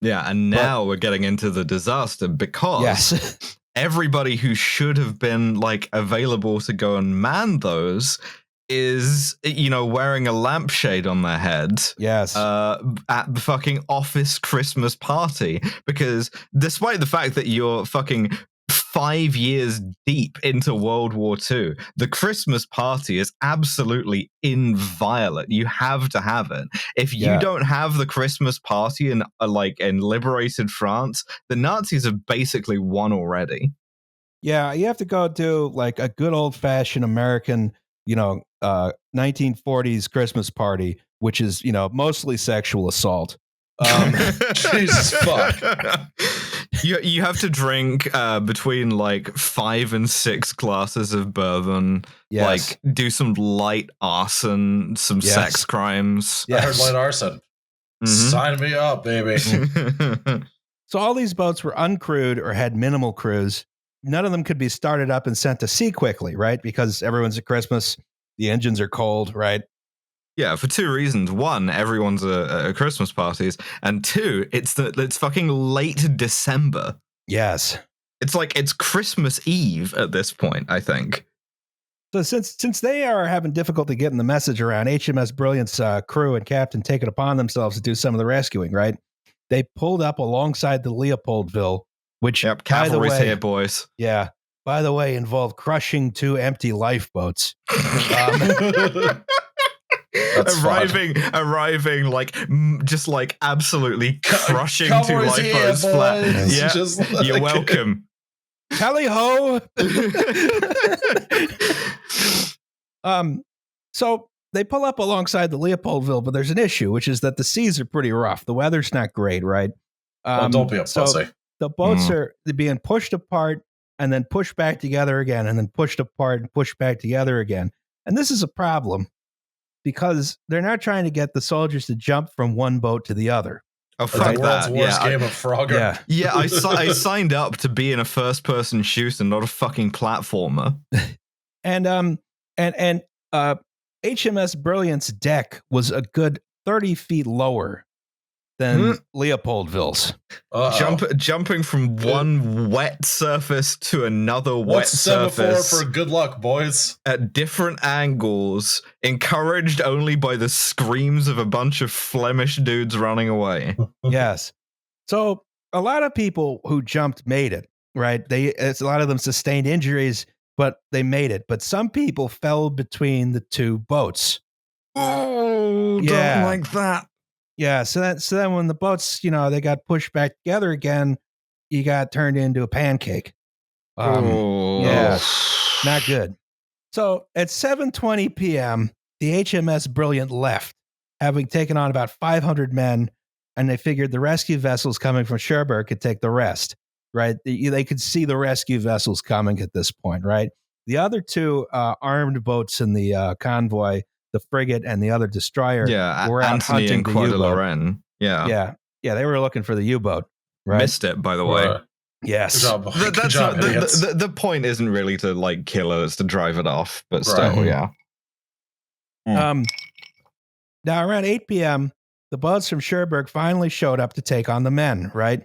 Yeah, and now we're getting into the disaster because everybody who should have been like available to go and man those is, wearing a lampshade on their heads. Yes. At the fucking office Christmas party, because despite the fact that you're fucking 5 years deep into World War II, the Christmas party is absolutely inviolate. You have to have it. If you don't have the Christmas party in liberated France, the Nazis have basically won already. Yeah, you have to go do like a good old fashioned American, 1940s Christmas party, which is, mostly sexual assault. Jesus fuck. You have to drink between like 5 and 6 glasses of bourbon. Yes. Like do some light arson, some sex crimes. I heard light arson. Sign me up, baby. So all these boats were uncrewed or had minimal crews. None of them could be started up and sent to sea quickly, right? Because everyone's at Christmas, the engines are cold, right? Yeah, for 2 reasons. 1, everyone's at Christmas parties, and 2, it's fucking late December. Yes, it's Christmas Eve at this point, I think. So since they are having difficulty getting the message around, HMS Brilliant's crew and captain take it upon themselves to do some of the rescuing. Right, they pulled up alongside the Leopoldville, which cavalry's here, boys. Yeah, by the way, involved crushing 2 empty lifeboats. Arriving like just like absolutely crushing 2 lifeboats flat. Yeah, you're welcome. Tally ho! So they pull up alongside the Leopoldville, but there's an issue, which is that the seas are pretty rough. The weather's not great, right? Don't be a pussy. The boats are being pushed apart and then pushed back together again, and then pushed apart and pushed back together again. And this is a problem because they're not trying to get the soldiers to jump from one boat to the other. Oh, fuck the world's that. worst game of Frogger. Yeah, I signed up to be in a first-person shooter, not a fucking platformer. And HMS Brilliant's deck was a good 30 feet lower than Leopoldville's. Jumping from one wet surface to another wet surface. What's semaphore for good luck, boys? At different angles, encouraged only by the screams of a bunch of Flemish dudes running away. Yes. So a lot of people who jumped made it, right? A lot of them sustained injuries, but they made it. But some people fell between the 2 boats. Oh, don't like that. Yeah, so then when the boats, they got pushed back together again, you got turned into a pancake. Yeah, not good. So at 7:20 p.m., the HMS Brilliant left, having taken on about 500 men, and they figured the rescue vessels coming from Cherbourg could take the rest, right? They could see the rescue vessels coming at this point, right? The other 2 armed boats in the convoy, the frigate and the other destroyer, were out Anthony hunting and the U-boat. Lorraine. Yeah, they were looking for the U-boat. Right? Missed it, by the way. Yes. Good job, the point isn't really to like kill it; it's to drive it off. But still, yeah. Now around 8 p.m., the boats from Cherbourg finally showed up to take on the men. Right,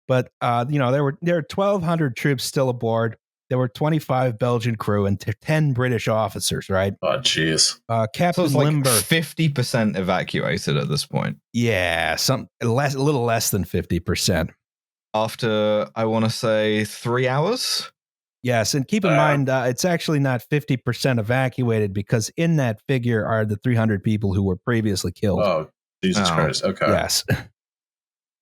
but there were 1,200 troops still aboard. There were 25 Belgian crew and 10 British officers, right? Oh, jeez. Captain Limber. 50% evacuated at this point. Yeah, a little less than 50%. After, I want to say, 3 hours? Yes, and keep in mind, it's actually not 50% evacuated because in that figure are the 300 people who were previously killed. Oh, Jesus Christ. Okay. Yes.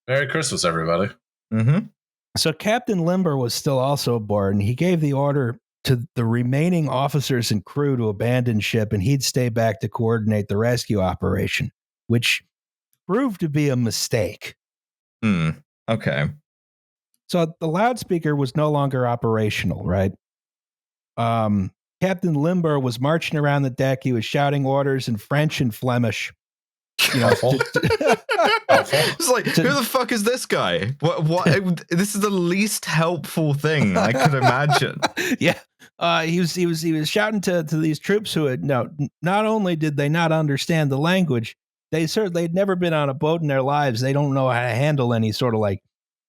Merry Christmas, everybody. Mm-hmm. So Captain Limber was still also aboard, and he gave the order to the remaining officers and crew to abandon ship, and he'd stay back to coordinate the rescue operation, which proved to be a mistake. Okay. So the loudspeaker was no longer operational, right? Captain Limber was marching around the deck. He was shouting orders in French and Flemish. It's like, who the fuck is this guy? What? This is the least helpful thing I could imagine. Yeah. He was shouting to these troops who had not only did they not understand the language, they'd never been on a boat in their lives. They don't know how to handle any sort of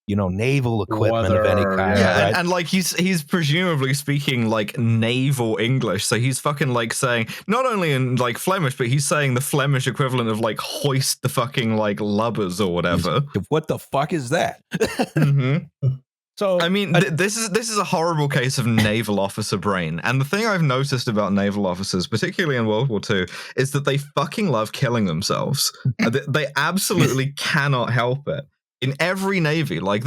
naval equipment of any kind. Yeah, right? and like he's presumably speaking like naval English, so he's fucking like saying not only in like Flemish, but he's saying the Flemish equivalent of like hoist the fucking like lubbers or whatever. What the fuck is that? Mm-hmm. So I mean, this is a horrible case of naval officer brain. And the thing I've noticed about naval officers, particularly in World War II, is that they fucking love killing themselves. They absolutely cannot help it. In every navy, like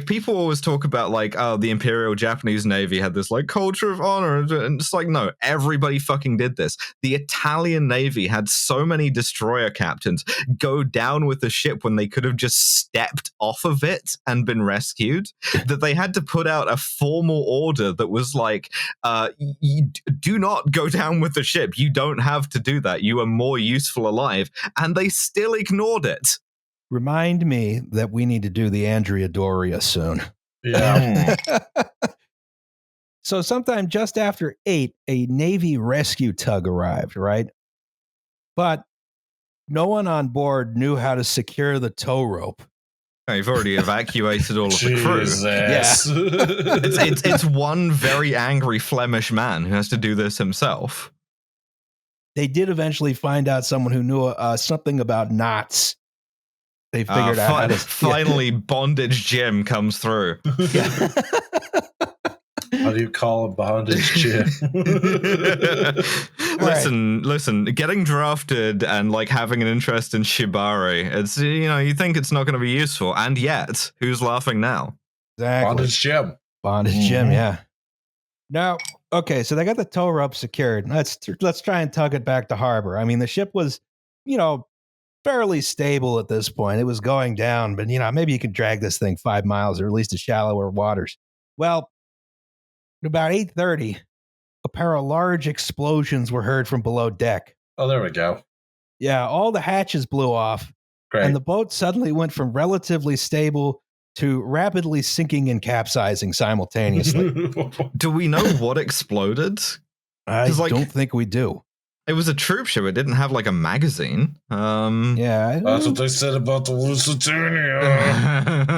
people always talk about like, oh, the Imperial Japanese Navy had this like culture of honor, and it's like, no, everybody fucking did this. The Italian Navy had so many destroyer captains go down with the ship when they could have just stepped off of it and been rescued, that they had to put out a formal order that was like, you do not go down with the ship. You don't have to do that. You are more useful alive. And they still ignored it. Remind me that we need to do the Andrea Doria soon. Yeah. So sometime just after 8, a Navy rescue tug arrived, right? But no one on board knew how to secure the tow rope. You've already evacuated all of the crew. Yeah. It's one very angry Flemish man who has to do this himself. They did eventually find out someone who knew something about knots. They figured out how to... Finally, Bondage Jim comes through. How do you call a bondage Jim? Listen, getting drafted and like having an interest in Shibari, it's, you think it's not going to be useful, and yet, who's laughing now? Exactly. Bondage Jim, yeah. Now, okay, so they got the tow rope secured. Let's try and tug it back to harbor. I mean, the ship was, fairly stable at this point. It was going down, but maybe you can drag this thing 5 miles or at least to shallower waters. Well, at about 8:30, a pair of large explosions were heard from below deck. Oh, there we go. Yeah, all the hatches blew off. Great. And the boat suddenly went from relatively stable to rapidly sinking and capsizing simultaneously. Do we know what exploded? I don't think we do. It was a troop ship. It didn't have like a magazine. Yeah. That's what they said about the Lusitania.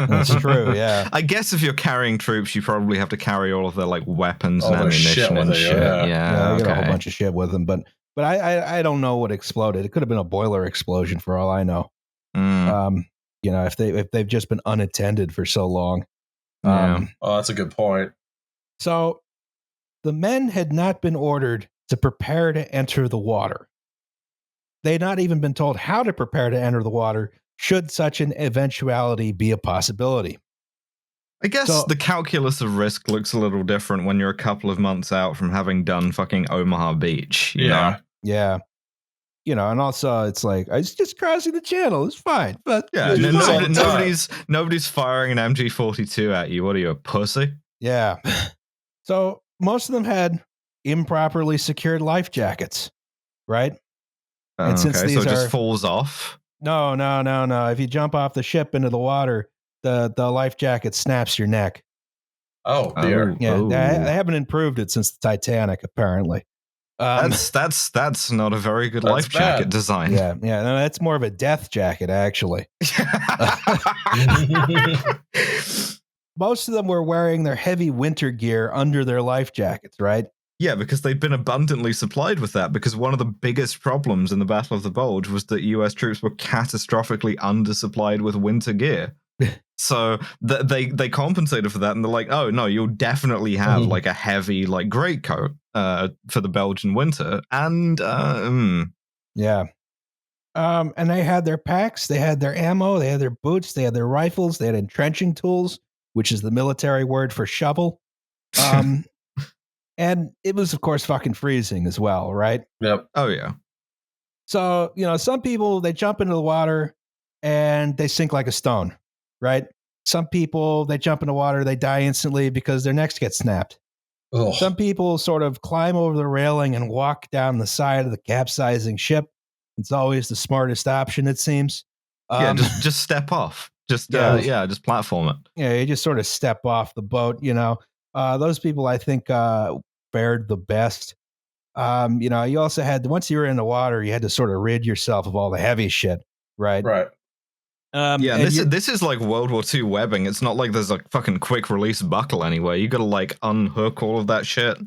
That's true, yeah. I guess if you're carrying troops, you probably have to carry all of their like weapons and ammunition and shit. Yeah, they got a whole bunch of shit with them. But I don't know what exploded. It could have been a boiler explosion for all I know. If they've just been unattended for so long. That's a good point. So the men had not been ordered to prepare to enter the water. They had not even been told how to prepare to enter the water should such an eventuality be a possibility. I guess the calculus of risk looks a little different when you're a couple of months out from having done fucking Omaha Beach. You know? Yeah. And also it's like, it's just crossing the channel. It's fine. But yeah, nobody's firing an MG42 at you. What are you, a pussy? Yeah. So most of them had improperly secured life jackets, right? And since these so it just falls off? No. If you jump off the ship into the water, the life jacket snaps your neck. Oh, dear. Yeah, they haven't improved it since the Titanic, apparently. That's not a very good life jacket design. Yeah, no, that's more of a death jacket, actually. Most of them were wearing their heavy winter gear under their life jackets, right? Yeah, because they'd been abundantly supplied with that, because one of the biggest problems in the Battle of the Bulge was that US troops were catastrophically undersupplied with winter gear. So they compensated for that, and they're like, oh, no, you'll definitely have like a heavy like greatcoat for the Belgian winter. And yeah. And they had their packs, they had their ammo, they had their boots, they had their rifles, they had entrenching tools, which is the military word for shovel. And it was, of course, fucking freezing as well, right? Yep. Oh, yeah. So, some people, they jump into the water and they sink like a stone, right? Some people, they jump into water, they die instantly because their necks get snapped. Ugh. Some people sort of climb over the railing and walk down the side of the capsizing ship. It's always the smartest option, it seems. Just step off. Just platform it. Yeah, you just sort of step off the boat. Those people I think fared the best. You also had, once you were in the water, you had to sort of rid yourself of all the heavy shit, right? Right. And this is like World War II webbing. It's not like there's a fucking quick release buckle anywhere. You got to like unhook all of that shit.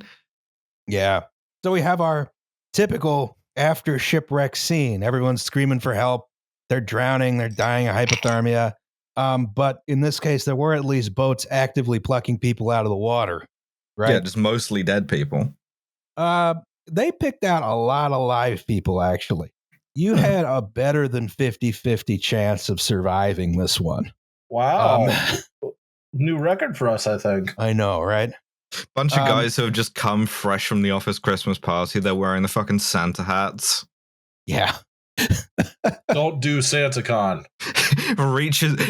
Yeah. So we have our typical after shipwreck scene. Everyone's screaming for help. They're drowning. They're dying of hypothermia. But in this case, there were at least boats actively plucking people out of the water. Right. Yeah, just mostly dead people. They picked out a lot of live people, actually. You had a better than 50-50 chance of surviving this one. Wow. New record for us, I think. I know, right? Bunch of guys who have just come fresh from the office Christmas party. They're wearing the fucking Santa hats. Yeah. Don't do SantaCon.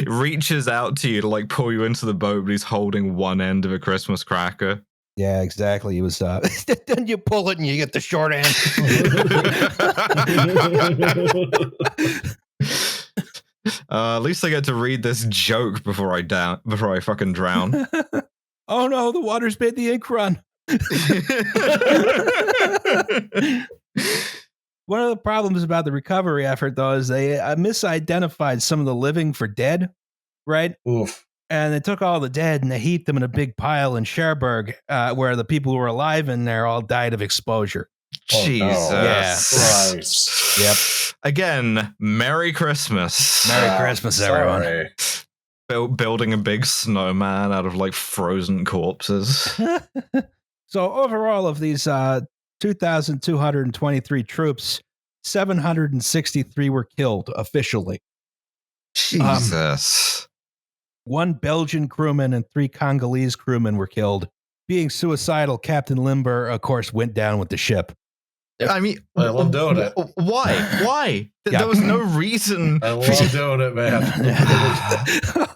reaches out to you to like pull you into the boat, but he's holding one end of a Christmas cracker. Yeah, exactly. He was. Then you pull it and you get the short end. At least I get to read this joke before I fucking drown. Oh no, the water's made the ink run. One of the problems about the recovery effort, though, is they misidentified some of the living for dead, right? Oof. And they took all the dead and they heaped them in a big pile in Cherbourg, where the people who were alive in there all died of exposure. Jesus. No. Yeah. Christ. Yep. Again, Merry Christmas. Merry Christmas, everyone. Sorry. Building a big snowman out of like frozen corpses. So overall of these 2,223 troops, 763 were killed officially. Jesus. One Belgian crewman and 3 Congolese crewmen were killed. Being suicidal, Captain Limber, of course, went down with the ship. I mean, I love doing it. Why? There was no reason. I love doing it, man.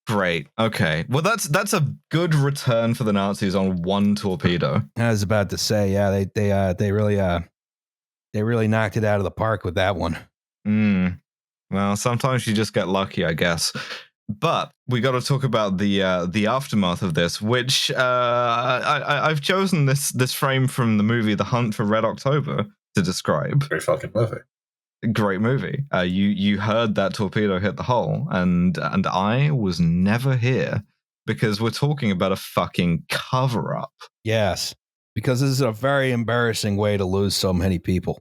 Great. Okay. Well, that's a good return for the Nazis on one torpedo. I was about to say, yeah, they really knocked it out of the park with that one. Well, sometimes you just get lucky, I guess. But we got to talk about the aftermath of this, which I've chosen this frame from the movie The Hunt for Red October to describe. Great fucking movie. Great movie. You heard that torpedo hit the hull, and I was never here because we're talking about a fucking cover-up. Yes, because this is a very embarrassing way to lose so many people.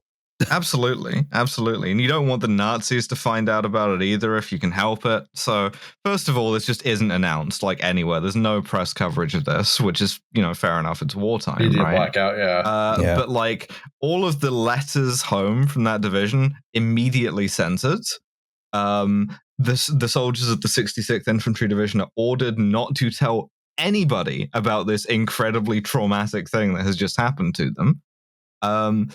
Absolutely. And you don't want the Nazis to find out about it either if you can help it. So, first of all, this just isn't announced like anywhere. There's no press coverage of this, which is, fair enough. It's wartime, Media right? blackout, yeah. But like all of the letters home from that division immediately censored. The soldiers of the 66th Infantry Division are ordered not to tell anybody about this incredibly traumatic thing that has just happened to them. And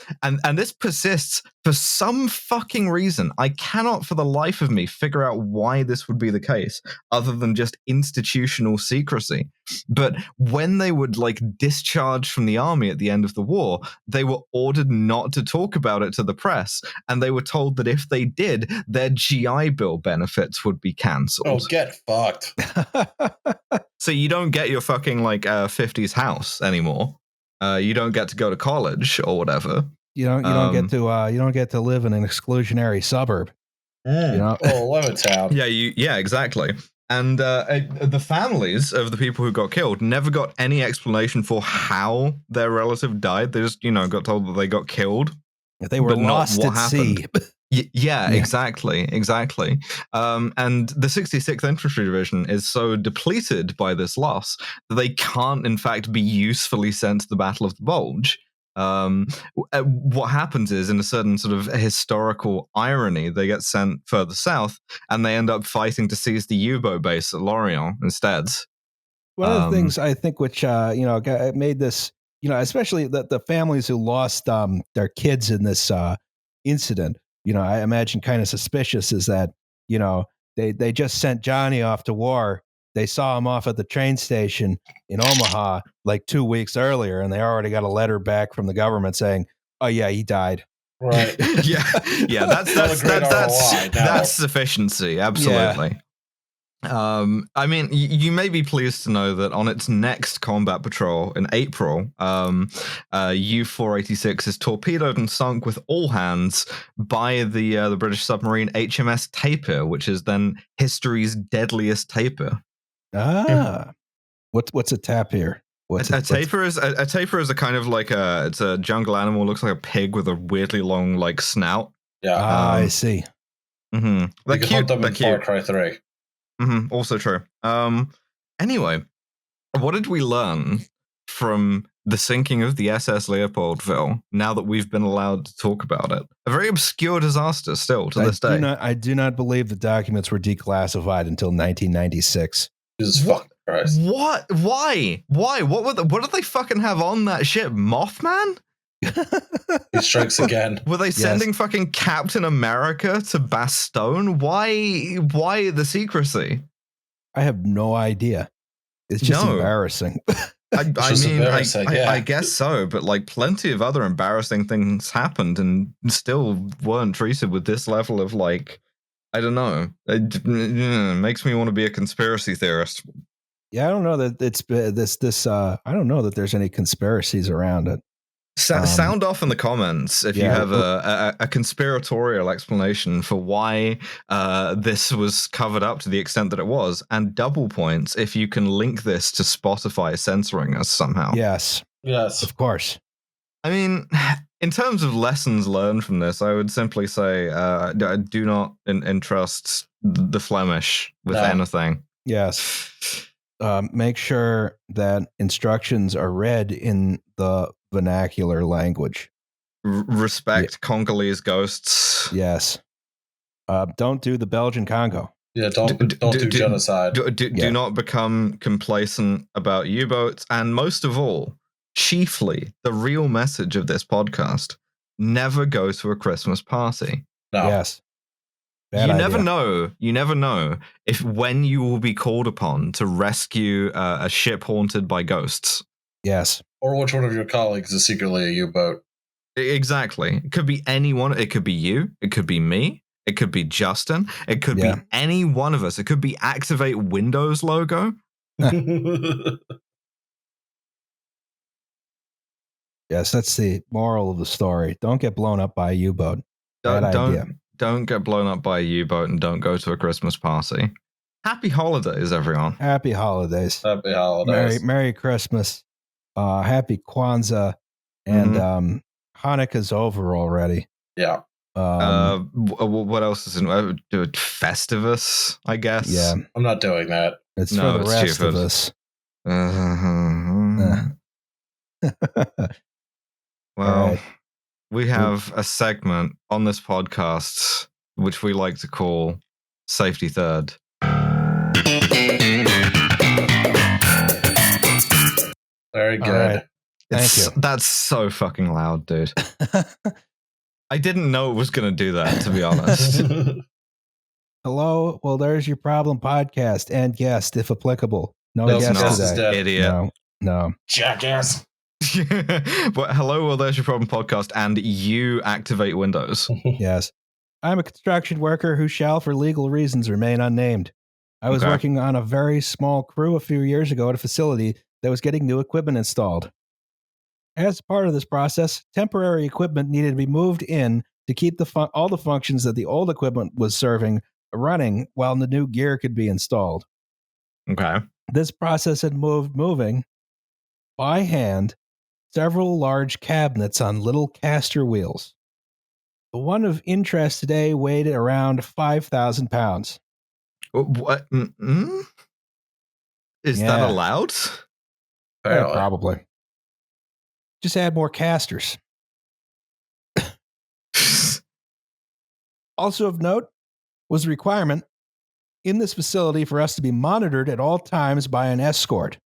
this persists for some fucking reason. I cannot for the life of me figure out why this would be the case other than just institutional secrecy. But when they would like discharge from the army at the end of the war, they were ordered not to talk about it to the press. And they were told that if they did, their GI Bill benefits would be cancelled. Oh, get fucked. So you don't get your fucking like 50s house anymore. You don't get to go to college or whatever. You don't get to live in an exclusionary suburb. Oh, Levittown. Yeah, exactly. And the families of the people who got killed never got any explanation for how their relative died. They just, got told that they got killed. They were lost at sea. Yeah, exactly. And the 66th Infantry Division is so depleted by this loss that they can't, in fact, be usefully sent to the Battle of the Bulge. What happens is, in a certain sort of historical irony, they get sent further south and they end up fighting to seize the U-boat base at Lorient instead. One of the things I think which, made this, especially the families who lost their kids in this incident, I imagine kind of suspicious is that, they just sent Johnny off to war. They saw him off at the train station in Omaha like 2 weeks earlier, and they already got a letter back from the government saying, oh, yeah, he died. Right. yeah. That's sufficiency. Absolutely. I mean, you may be pleased to know that on its next combat patrol in April, U-486 is torpedoed and sunk with all hands by the British submarine HMS Tapir, which is then history's deadliest tapir. What's a tapir? A tapir is a kind of like it's a jungle animal. Looks like a pig with a weirdly long like snout. Yeah, I see. Mm-hmm. They're cute. Them in Far Cry 3. Mm-hmm. Also true. Anyway, what did we learn from the sinking of the SS Leopoldville? Now that we've been allowed to talk about it, a very obscure disaster still to this day. I do not believe the documents were declassified until 1996. Jesus fucking Christ! What? Why? What did they fucking have on that ship? Mothman? He strikes again. Were they sending fucking Captain America to Bastogne? Why the secrecy? I have no idea. It's just embarrassing. I guess so, but like plenty of other embarrassing things happened and still weren't treated with this level of like, I don't know. It makes me want to be a conspiracy theorist. Yeah, I don't know that it's this. I don't know that there's any conspiracies around it. Sound off in the comments if you have a conspiratorial explanation for why this was covered up to the extent that it was, and double points if you can link this to Spotify censoring us somehow. Yes, of course. I mean, in terms of lessons learned from this, I would simply say do not entrust the Flemish with anything. Yes. Make sure that instructions are read in the vernacular language. Respect Congolese ghosts. Yes. Don't do the Belgian Congo. Yeah, don't do genocide. Do not become complacent about U-boats. And most of all, chiefly, the real message of this podcast, never go to a Christmas party. No. Yes. You never know if when you will be called upon to rescue a ship haunted by ghosts. Yes. Or which one of your colleagues is secretly a U-boat. Exactly. It could be anyone. It could be you. It could be me. It could be Justin. It could be any one of us. It could be Activate Windows logo. Yes, that's the moral of the story. Don't get blown up by a U-boat. Don't get blown up by a U-boat and don't go to a Christmas party. Happy holidays, everyone. Happy holidays. Happy holidays. Merry Christmas. Happy Kwanzaa. And Hanukkah's over already. Yeah. What else is in Festivus, I guess? Yeah. I'm not doing that. It's for the rest of us. Well, we have a segment on this podcast which we like to call Safety Third. Very good. Right. Thank you. That's so fucking loud, dude. I didn't know it was going to do that, to be honest. Hello. Well, there's your problem podcast and guest, if applicable. No guest today. Idiot. No. Jackass. But hello, well, there's your problem podcast, and you activate Windows. Yes. I'm a construction worker who shall, for legal reasons, remain unnamed. I was working on a very small crew a few years ago at a facility that was getting new equipment installed. As part of this process, temporary equipment needed to be moved in to keep all the functions that the old equipment was serving running while the new gear could be installed. Okay. This process had moving by hand several large cabinets on little caster wheels. The one of interest today weighed around 5,000 pounds. What? Is that allowed? Yeah, probably. Just add more casters. Also of note was the requirement in this facility for us to be monitored at all times by an escort.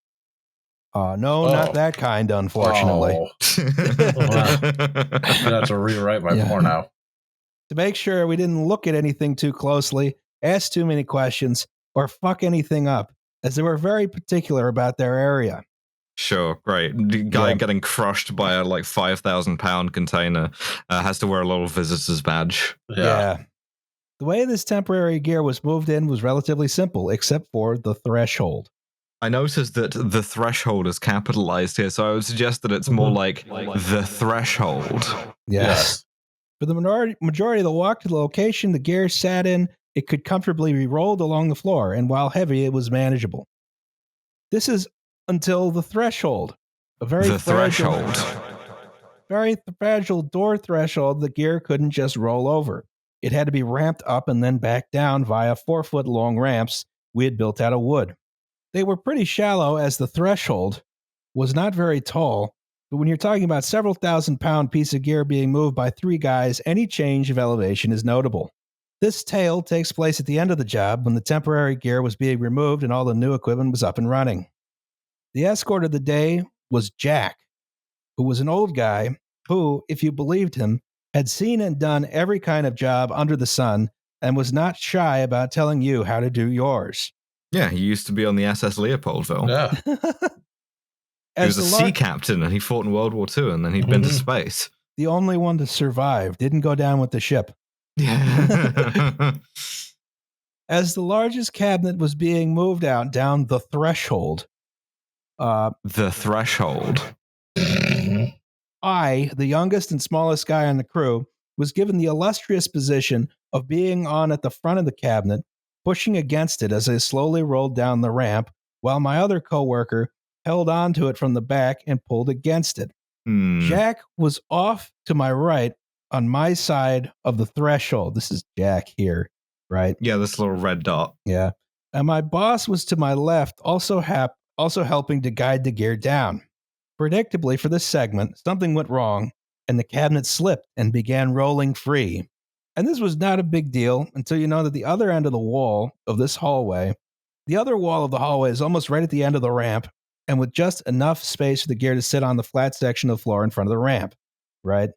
Not that kind, unfortunately. I'm going to have to rewrite my porno. To make sure we didn't look at anything too closely, ask too many questions, or fuck anything up, as they were very particular about their area. Sure, great. Guy getting crushed by a like 5,000 pound container has to wear a little visitor's badge. Yeah. The way this temporary gear was moved in was relatively simple, except for the threshold. I noticed that the threshold is capitalized here, so I would suggest that it's more like the threshold. Yes. For the majority of the walk to the location the gear sat in, it could comfortably be rolled along the floor, and while heavy, it was manageable. This is until the threshold. Very fragile door threshold the gear couldn't just roll over. It had to be ramped up and then back down via 4-foot-long ramps we had built out of wood. They were pretty shallow as the threshold was not very tall, but when you're talking about several thousand-pound piece of gear being moved by 3 guys, any change of elevation is notable. This tale takes place at the end of the job when the temporary gear was being removed and all the new equipment was up and running. The escort of the day was Jack, who was an old guy who, if you believed him, had seen and done every kind of job under the sun and was not shy about telling you how to do yours. Yeah, he used to be on the SS Leopoldville. Yeah. He was a sea captain and he fought in World War II and then he'd been to space. The only one to survive, didn't go down with the ship. Yeah. As the largest cabinet was being moved out down the threshold, the threshold. I, the youngest and smallest guy on the crew, was given the illustrious position of being on at the front of the cabinet, pushing against it as I slowly rolled down the ramp, while my other coworker held onto it from the back and pulled against it. Jack was off to my right on my side of the threshold. This is Jack here, right? Yeah, this little red dot. Yeah. And my boss was to my left, also helping to guide the gear down. Predictably for this segment, something went wrong, and the cabinet slipped and began rolling free. And this was not a big deal until you know that the other end of the wall of this hallway, the other wall of the hallway is almost right at the end of the ramp, and with just enough space for the gear to sit on the flat section of the floor in front of the ramp, right?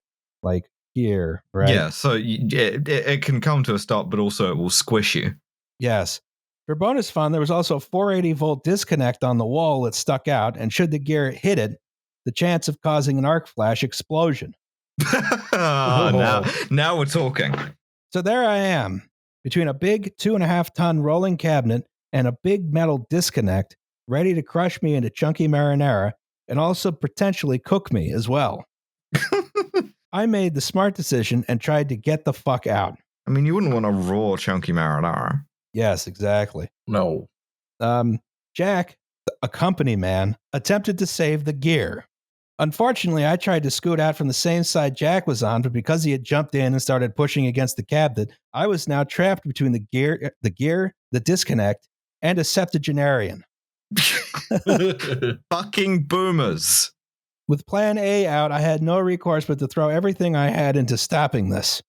Like here, right? Yeah, so it can come to a stop, but also it will squish you. Yes. For bonus fun, there was also a 480-volt disconnect on the wall that stuck out, and should the gear hit it, the chance of causing an arc flash explosion. Now we're talking. So there I am, between a big 2.5-ton rolling cabinet and a big metal disconnect, ready to crush me into chunky marinara and also potentially cook me as well. I made the smart decision and tried to get the fuck out. I mean, you wouldn't want a raw chunky marinara. Yes, exactly. No. Jack, a company man, attempted to save the gear. Unfortunately, I tried to scoot out from the same side Jack was on, but because he had jumped in and started pushing against the cabinet, I was now trapped between the gear, the disconnect, and a septuagenarian. Fucking boomers. With plan A out, I had no recourse but to throw everything I had into stopping this.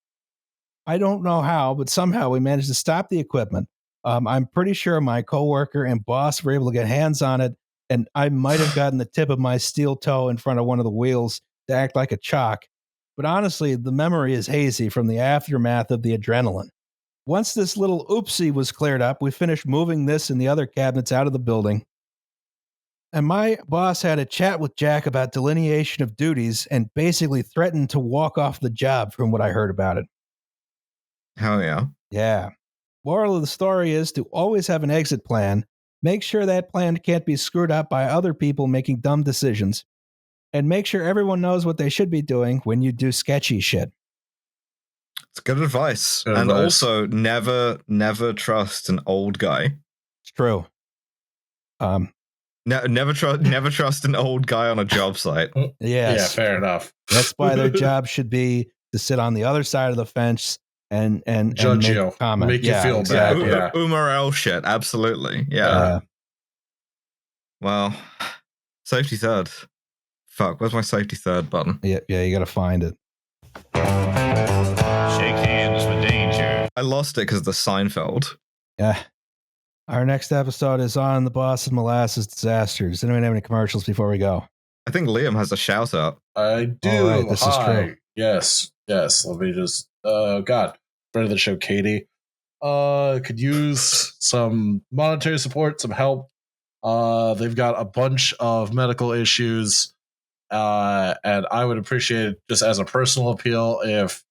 I don't know how, but somehow we managed to stop the equipment. I'm pretty sure my coworker and boss were able to get hands on it, and I might have gotten the tip of my steel toe in front of one of the wheels to act like a chalk. But honestly, the memory is hazy from the aftermath of the adrenaline. Once this little oopsie was cleared up, we finished moving this and the other cabinets out of the building. And my boss had a chat with Jack about delineation of duties and basically threatened to walk off the job from what I heard about it. Hell yeah. Yeah. Moral of the story is to always have an exit plan. Make sure that plan can't be screwed up by other people making dumb decisions. And make sure everyone knows what they should be doing when you do sketcy shit. It's good advice. Also, never trust an old guy. It's true. Never trust an old guy on a job site. Yes. Yeah, fair enough. That's why their job should be to sit on the other side of the fence and judge make you, comment. make you feel bad. Yeah. Umarel shit, absolutely. Yeah. Well, safety third. Fuck, where's my safety third button? Yeah, you gotta find it. Shake hands with danger. I lost it because of the Seinfeld. Yeah. Our next episode is on the Boston Molasses disaster. Does anyone have any commercials before we go? I think Liam has a shout out. I do. All right, this is true. Yes. Let me just. God, friend of the show, Katie. Could use some monetary support, some help. They've got a bunch of medical issues, and I would appreciate, just as a personal appeal, if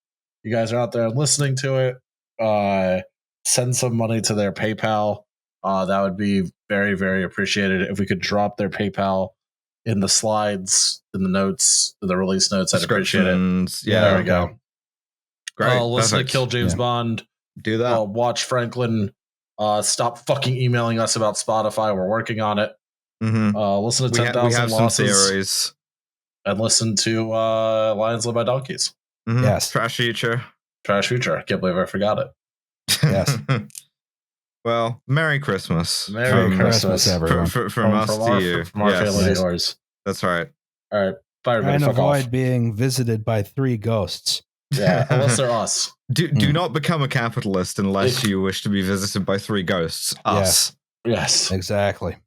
you guys are out there listening to it, send some money to their PayPal. That would be very, very appreciated. If we could drop their PayPal in the slides, in the notes, in the release notes, I'd appreciate it. Yeah, there we go. Great. Listen perfect. to Kill James Bond. Do that. Watch Franklin. Stop fucking emailing us about Spotify. We're working on it. Mm-hmm. Listen to 10,000 We have Losses. some theories. And listen to Lions Live by Donkeys. Mm-hmm. Yes. Trash Future. Trash Future. I can't believe I forgot it. Yes. Well, Merry Christmas. Merry Christmas, everyone. From us to you. From our family to yours. That's right. All right. Bye, everybody. And Fuck avoid off. being visited by 3 ghosts. Yeah, unless they're us. Do not become a capitalist unless you wish to be visited by 3 ghosts. Us. Yes. Exactly.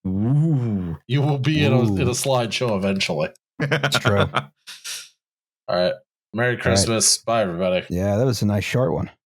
Ooh. You will be in a slideshow eventually. It's true. All right. Merry Christmas. Bye, everybody. Yeah, that was a nice short one.